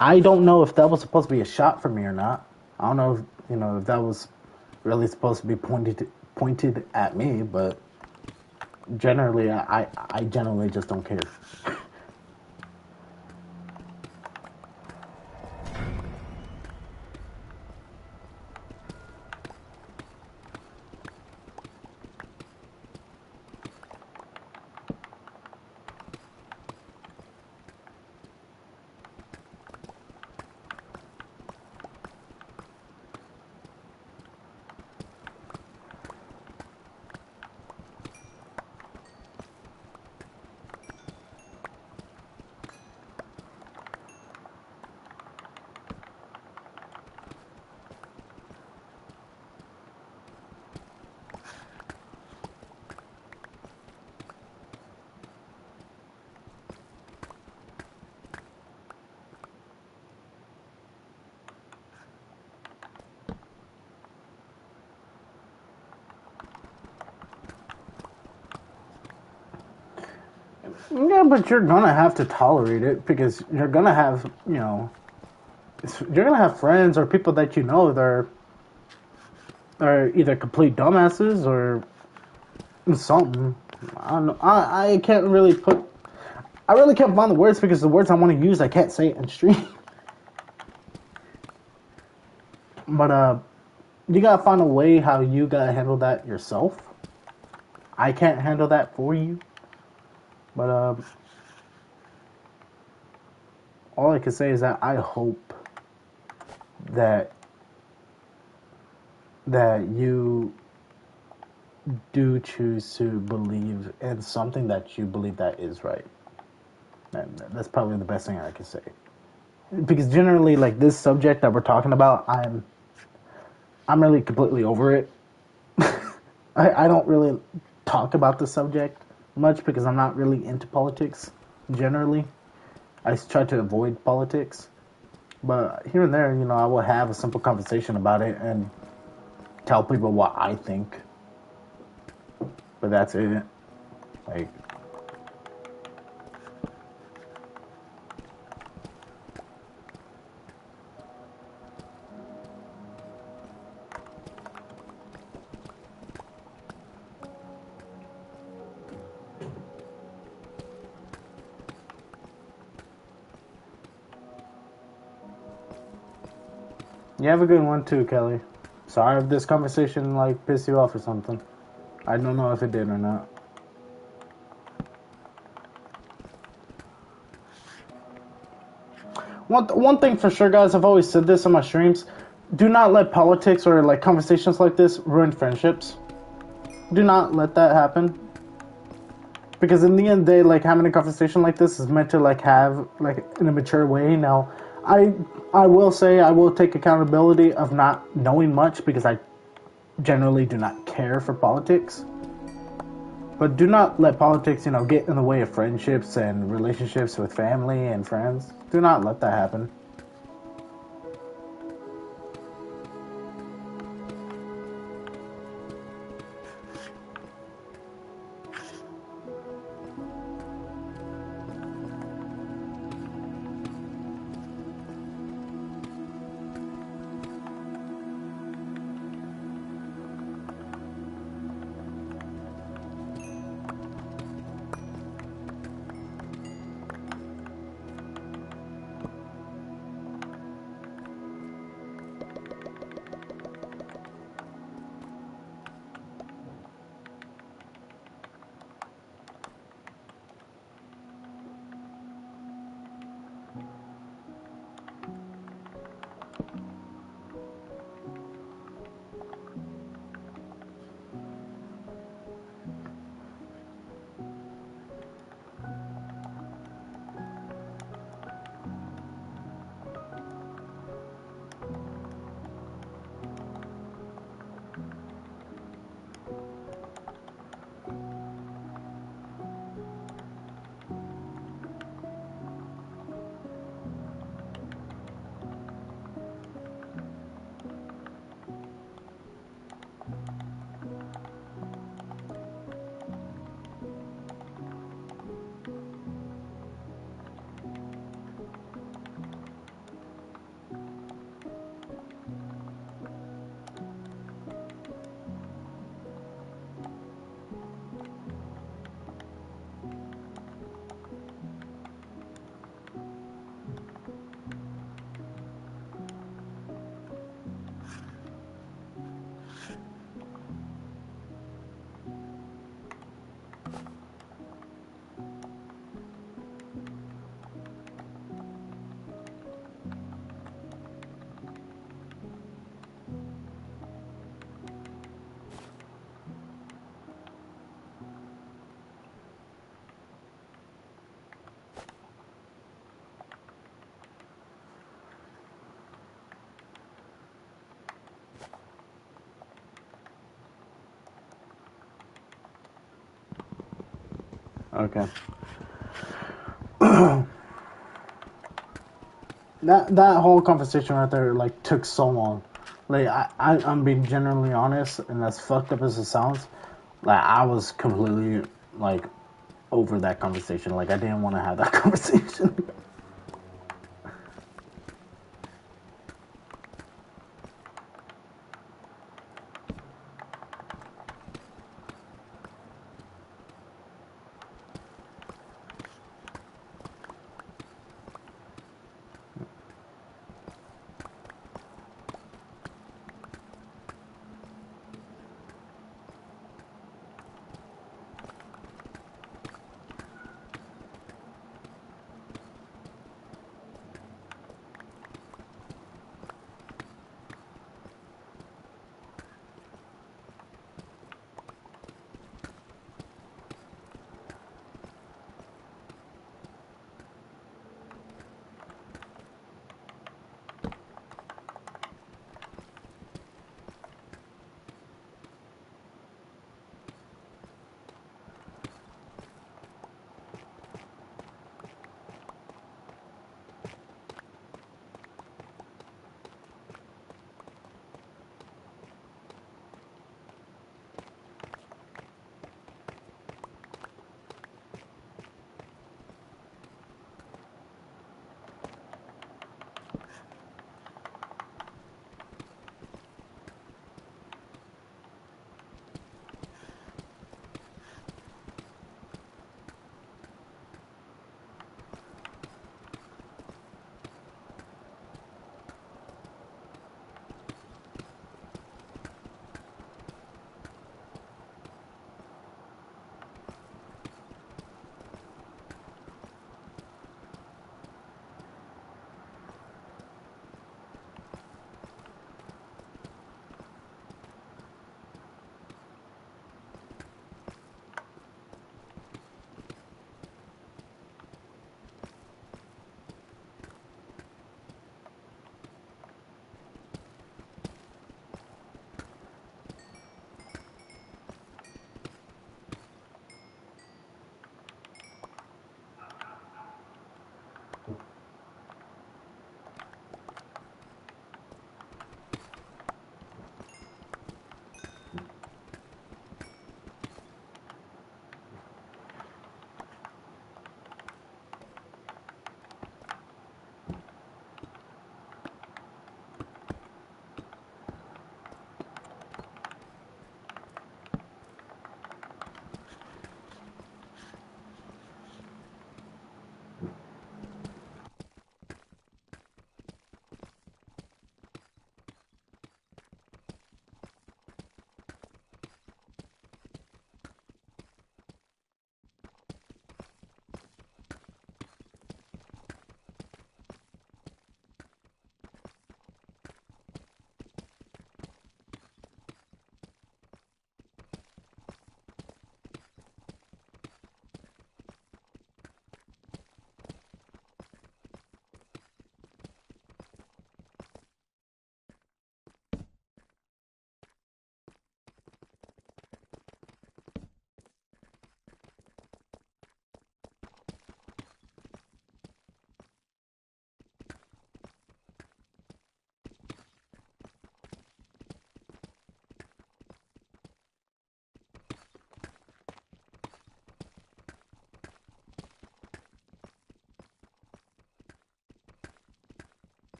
I don't know if that was supposed to be a shot for me or not. I don't know if that was really supposed to be pointed at me, but generally, I generally just don't care. Yeah, but you're gonna have to tolerate it because you're gonna have, you're gonna have friends or people that you know that are either complete dumbasses or something. I don't know. I can't really put. I really can't find the words because the words I want to use I can't say it in stream. But you gotta find a way how you gotta handle that yourself. I can't handle that for you. But all I can say is that I hope that you do choose to believe in something that you believe that is right. And that's probably the best thing I can say. Because generally, like this subject that we're talking about, I'm really completely over it. I don't really talk about the subject much because I'm not really into politics generally. I try to avoid politics. But here and there, I will have a simple conversation about it and tell people what I think. But that's it. Like, you have a good one too, Kelly. Sorry if this conversation like pissed you off or something. I don't know if it did or not. One thing for sure, guys, I've always said this on my streams. Do not let politics or like conversations like this ruin friendships. Do not let that happen. Because in the end of the day, like having a conversation like this is meant to like have like in a mature way. Now, I will say I will take accountability of not knowing much because I generally do not care for politics. But do not let politics, get in the way of friendships and relationships with family and friends. Do not let that happen. Okay. That whole conversation right there like took so long. Like I'm being generally honest, and as fucked up as it sounds, like I was completely like over that conversation. Like I didn't want to have that conversation.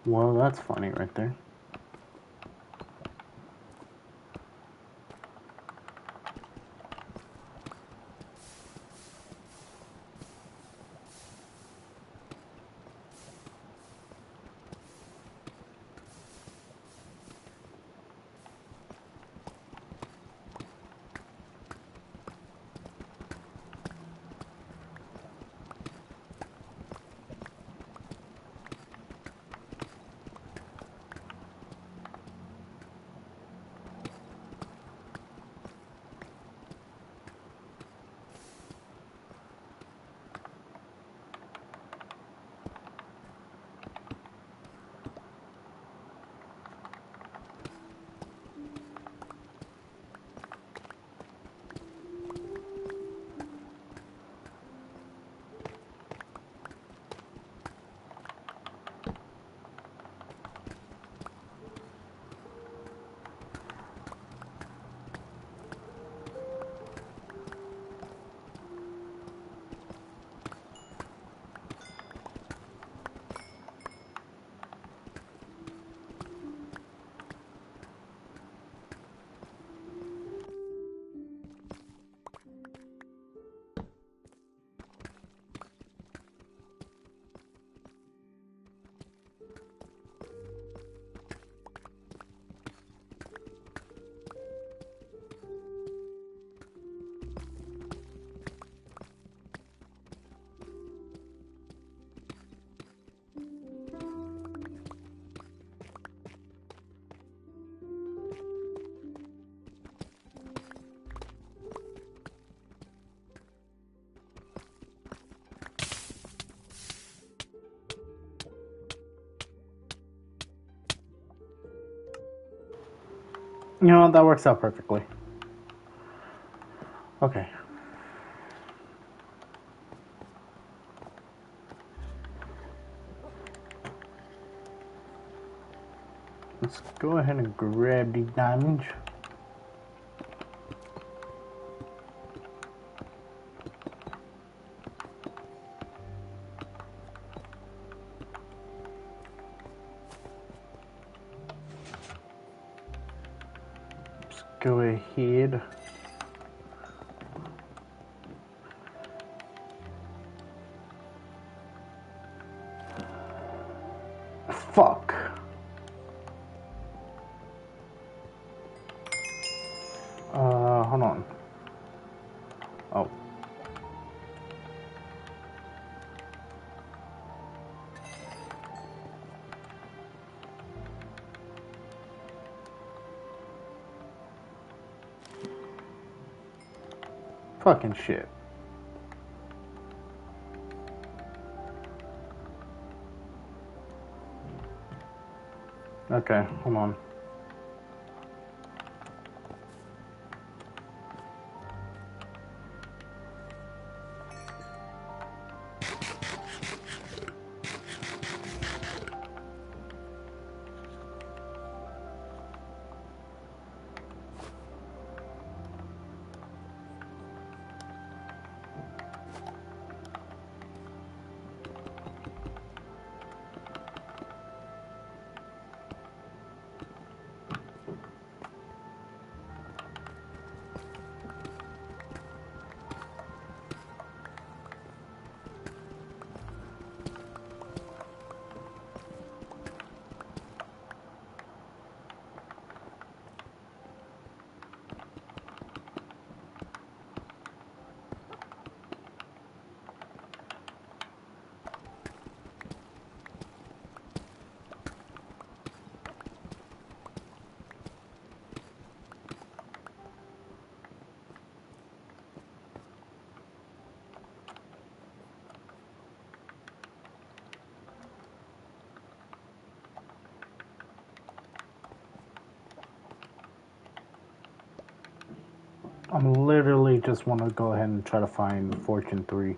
Well, that's funny right there. You know, that works out perfectly. Okay. Let's go ahead and grab the diamonds. Let's go ahead. Fuck. Hold on. Oh. Fucking shit. Okay, hold on. I'm literally just want to go ahead and try to find Fortune 3.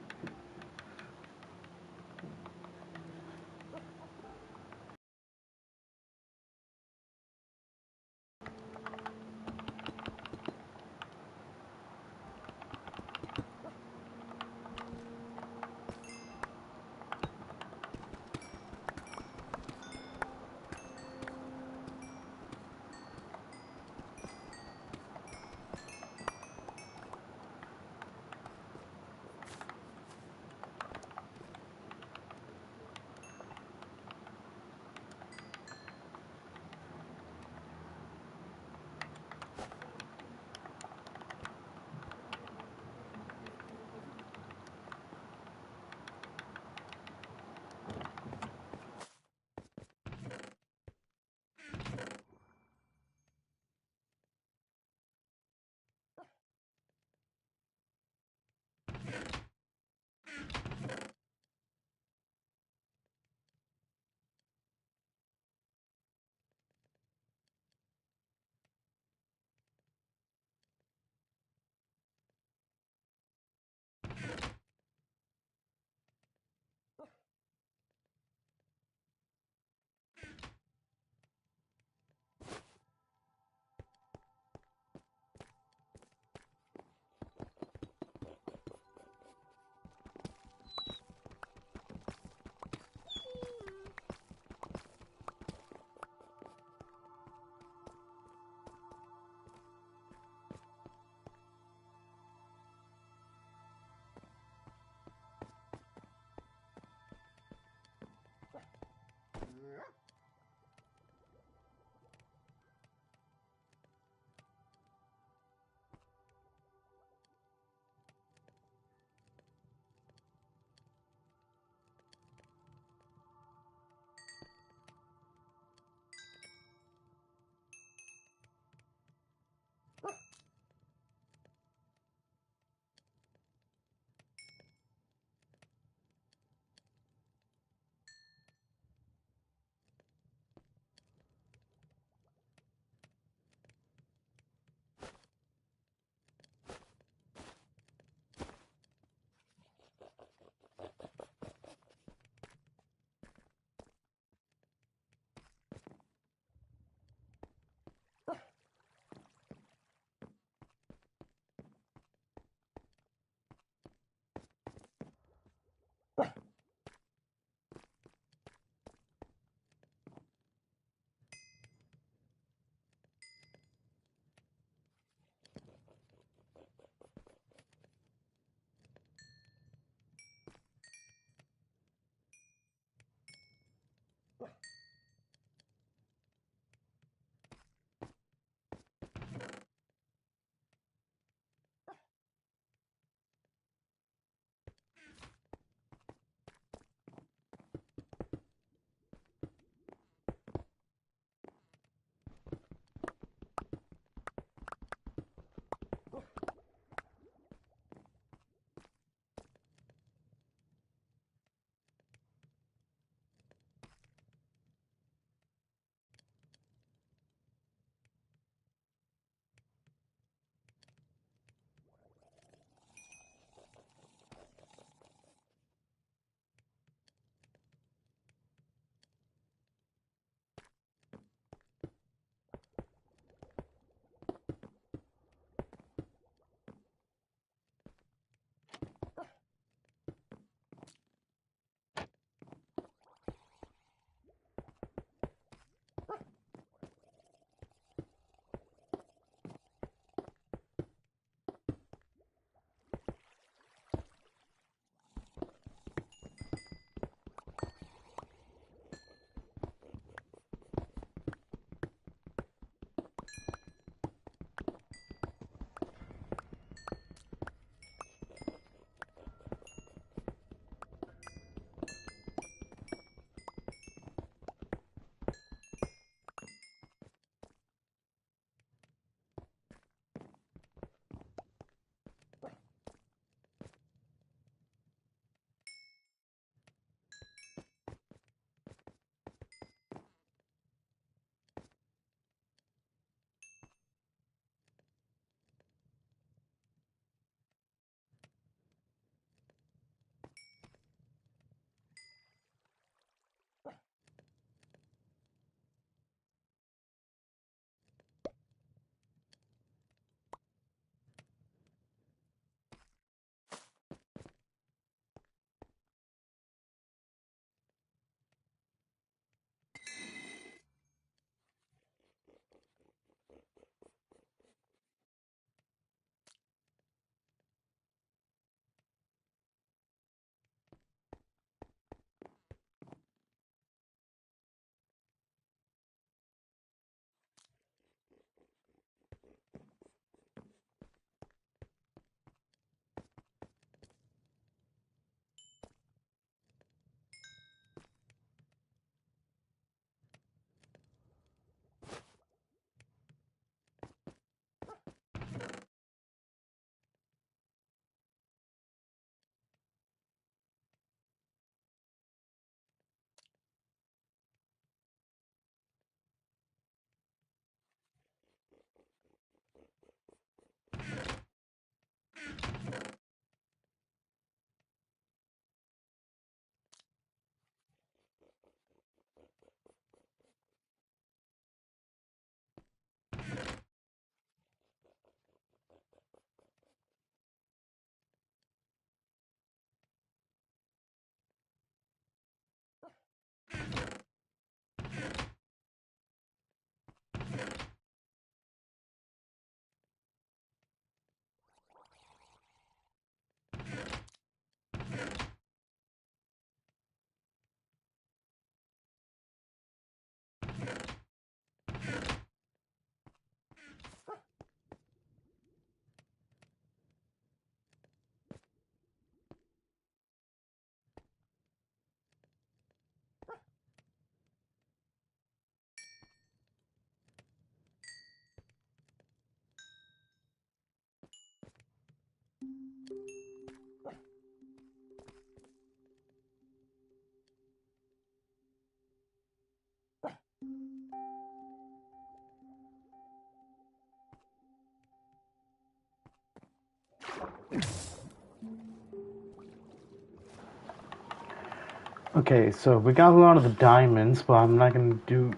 Okay, so we got a lot of the diamonds, but I'm not gonna do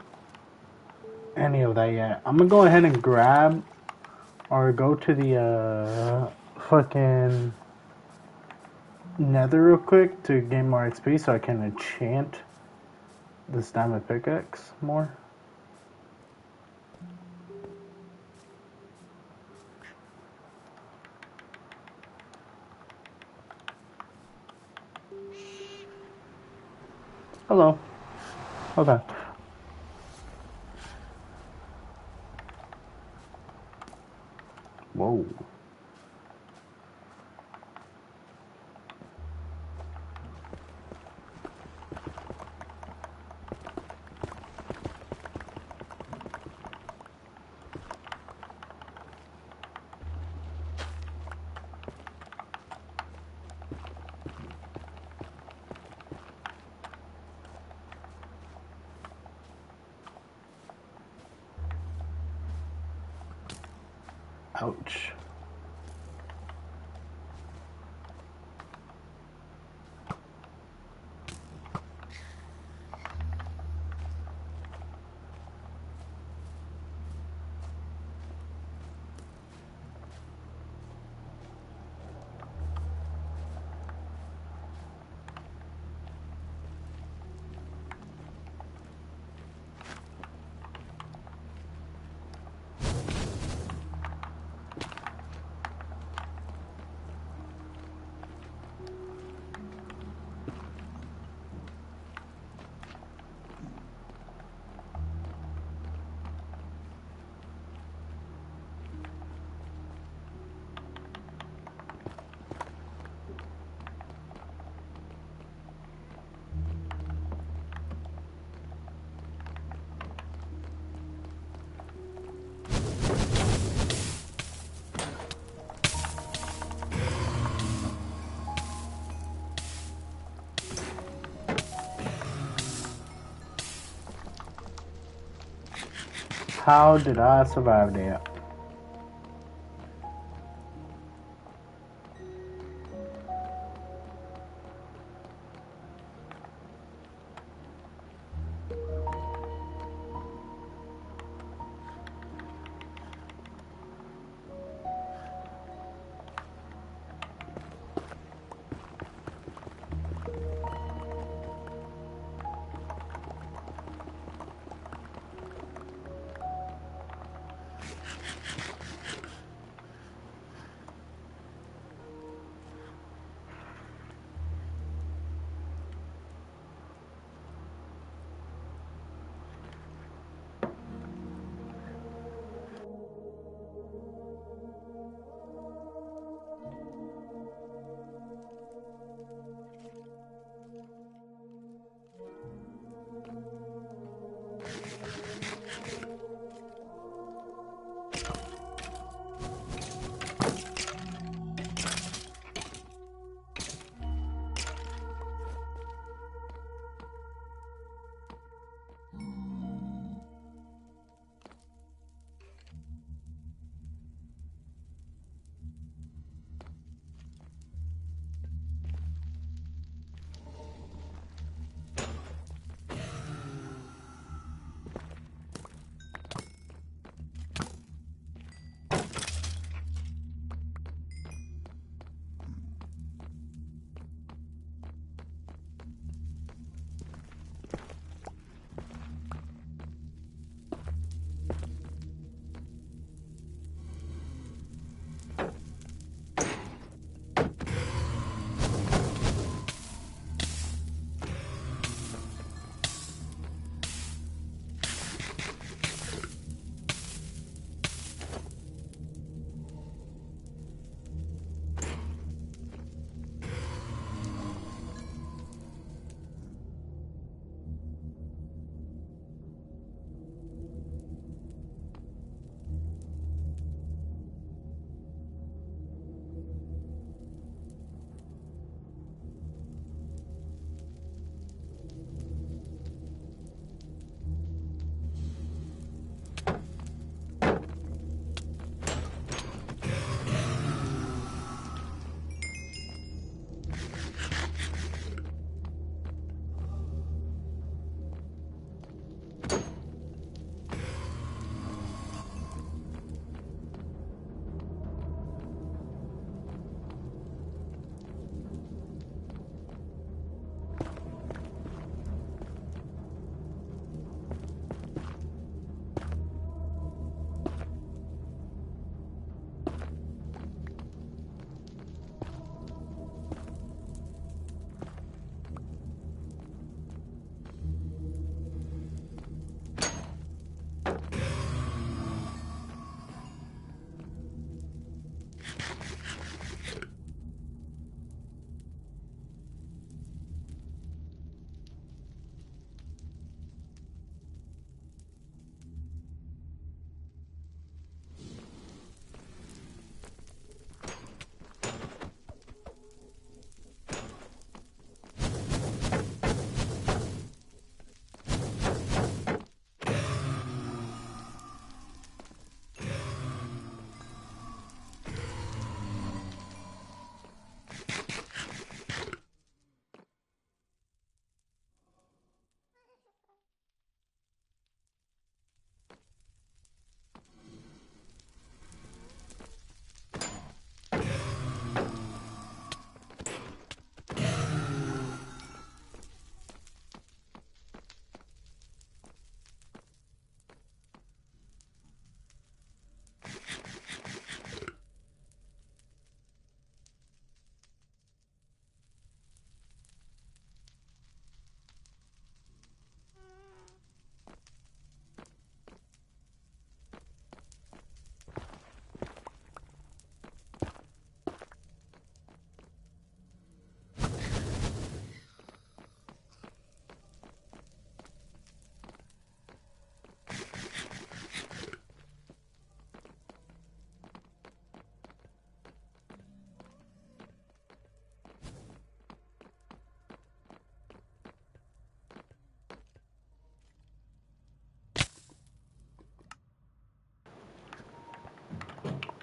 any of that yet. I'm gonna go ahead and grab or go to the fucking nether real quick to gain more XP so I can enchant this diamond pickaxe more. Hello. Okay. Whoa. Ouch. How did I survive that?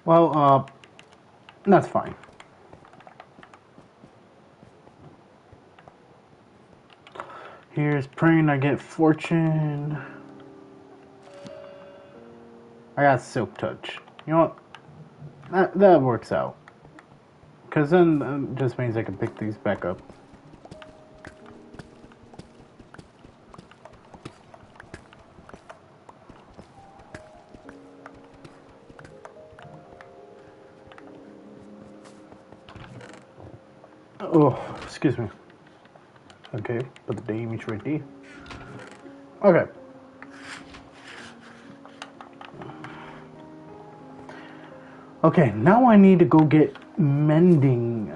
Well, that's fine. Here's praying I get fortune. I got silk touch. You know what? That works out. Because then it just means I can pick these back up. Oh, excuse me. Okay, put the damage right there. Okay. Okay, now I need to go get mending.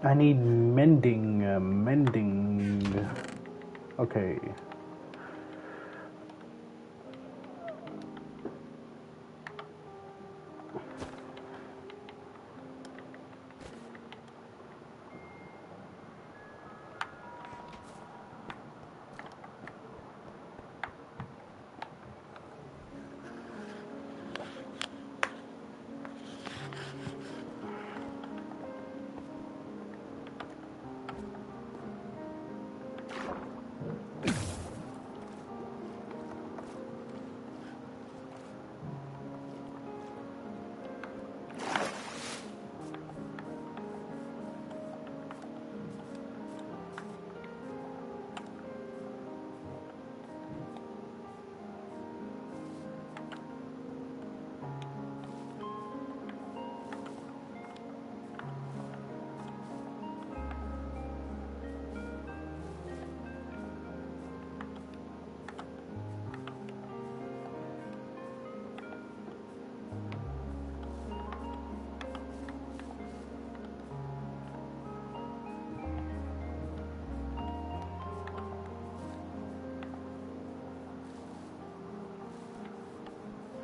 I need mending. Mending. Okay.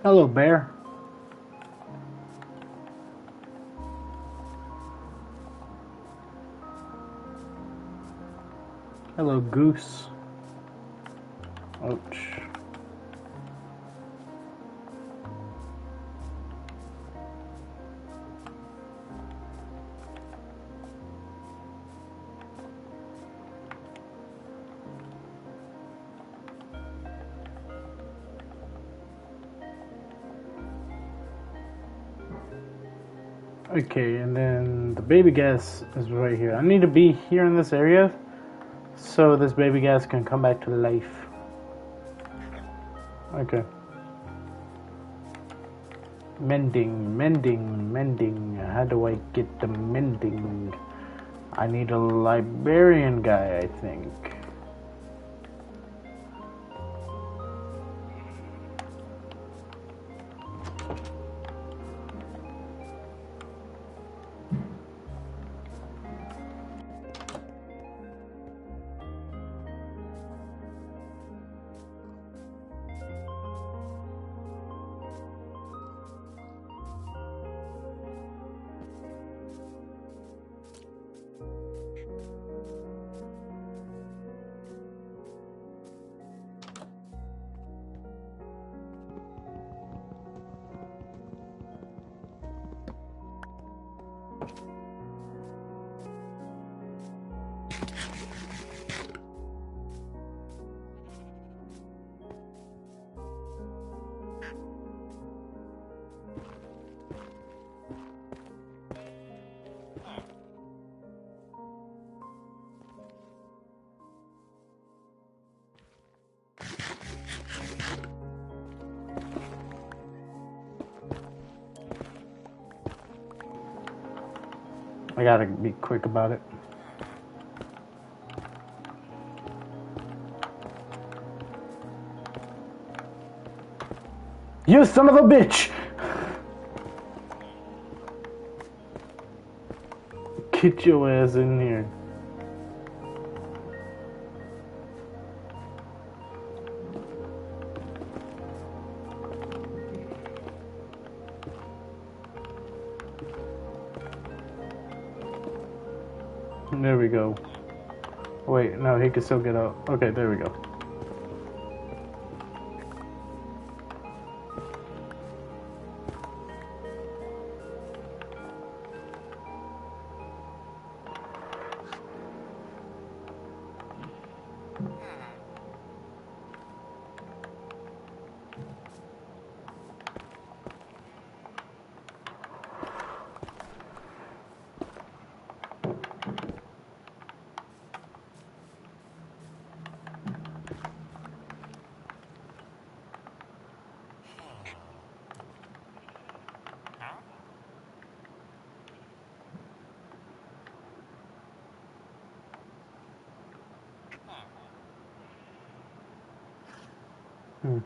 Hello, bear. Hello, goose. Ouch. Okay, and then the baby gas is right here. I need to be here in this area so this baby gas can come back to life. Okay. Mending, mending, mending. How do I get the mending? I need a librarian guy, I think. I gotta be quick about it. You son of a bitch! Get your ass in here. There we go. Wait, no, he can still get out. Okay, there we go. Hmm.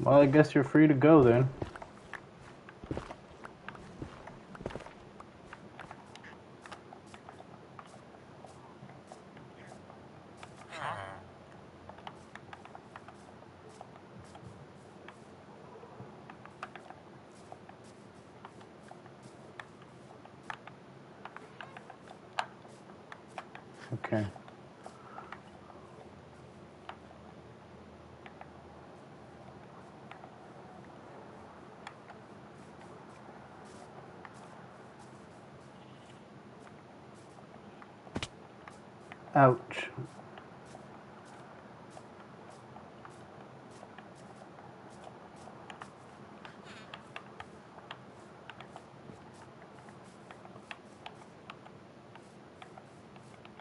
Well, I guess you're free to go then. Okay. Ouch.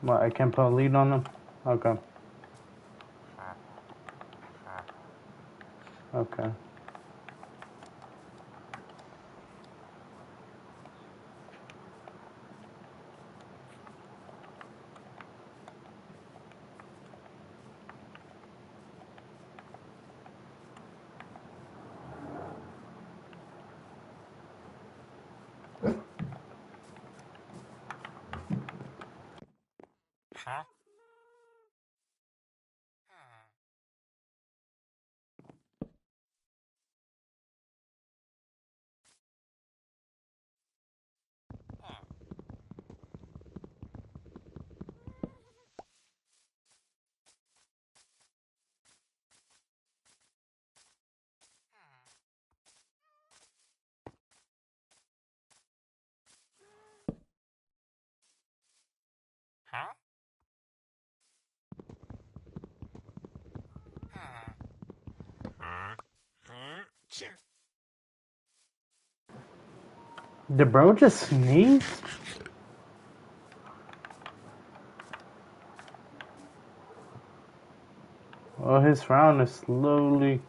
What, I can't put a lead on them? Okay. Okay. Did bro just sneeze? Well, his frown is slowly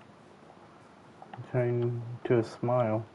turning to a smile.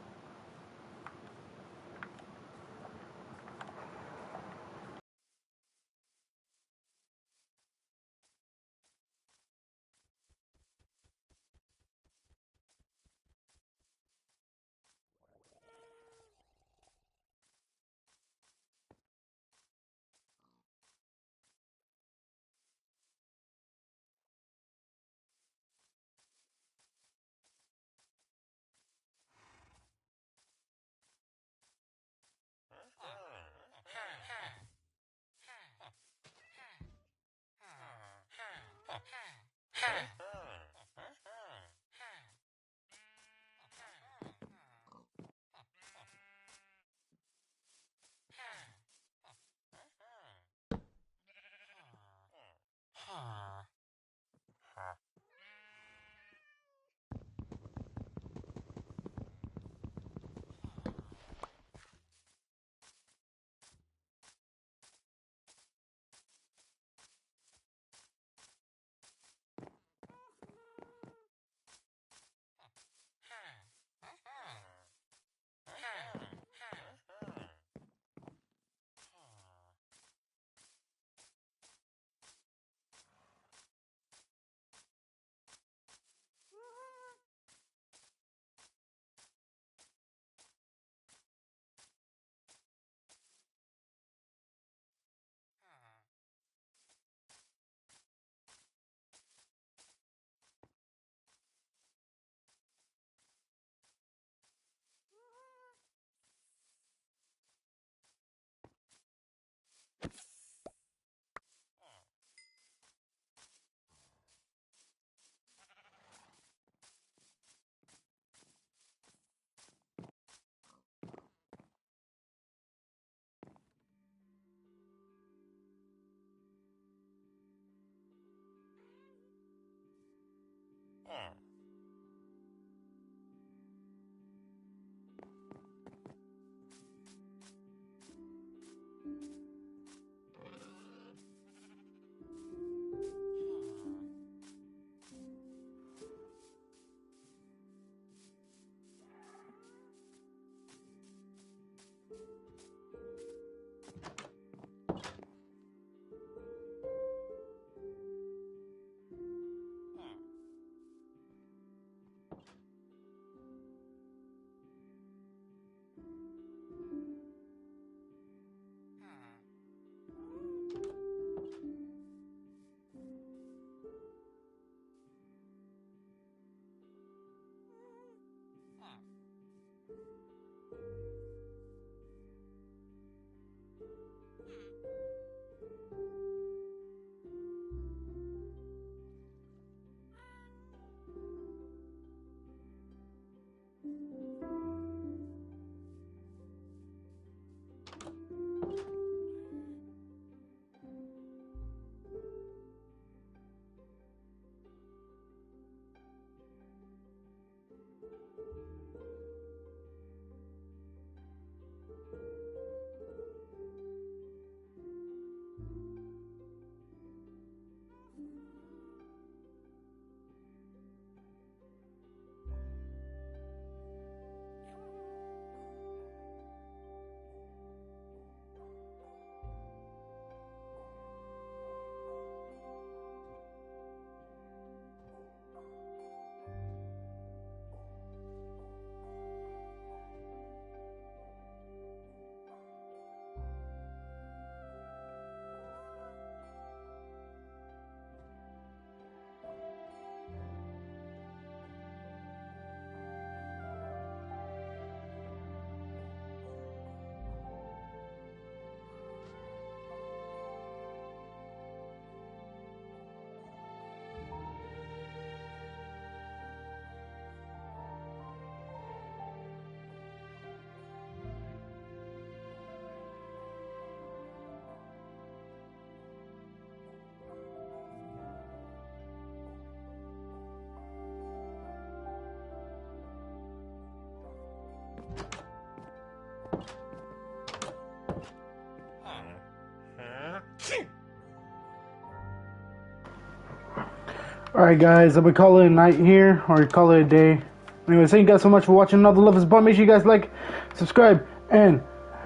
Alright guys, I'm gonna call it a night here, or call it a day. Anyway, thank you guys so much for watching another Love is Blind. Make sure you guys like, subscribe, and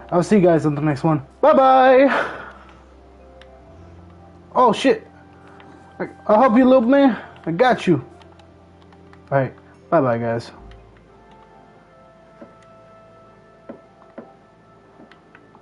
I'll see you guys on the next one. Bye bye! Oh shit! I'll help you, little man. I got you. Alright, bye bye guys.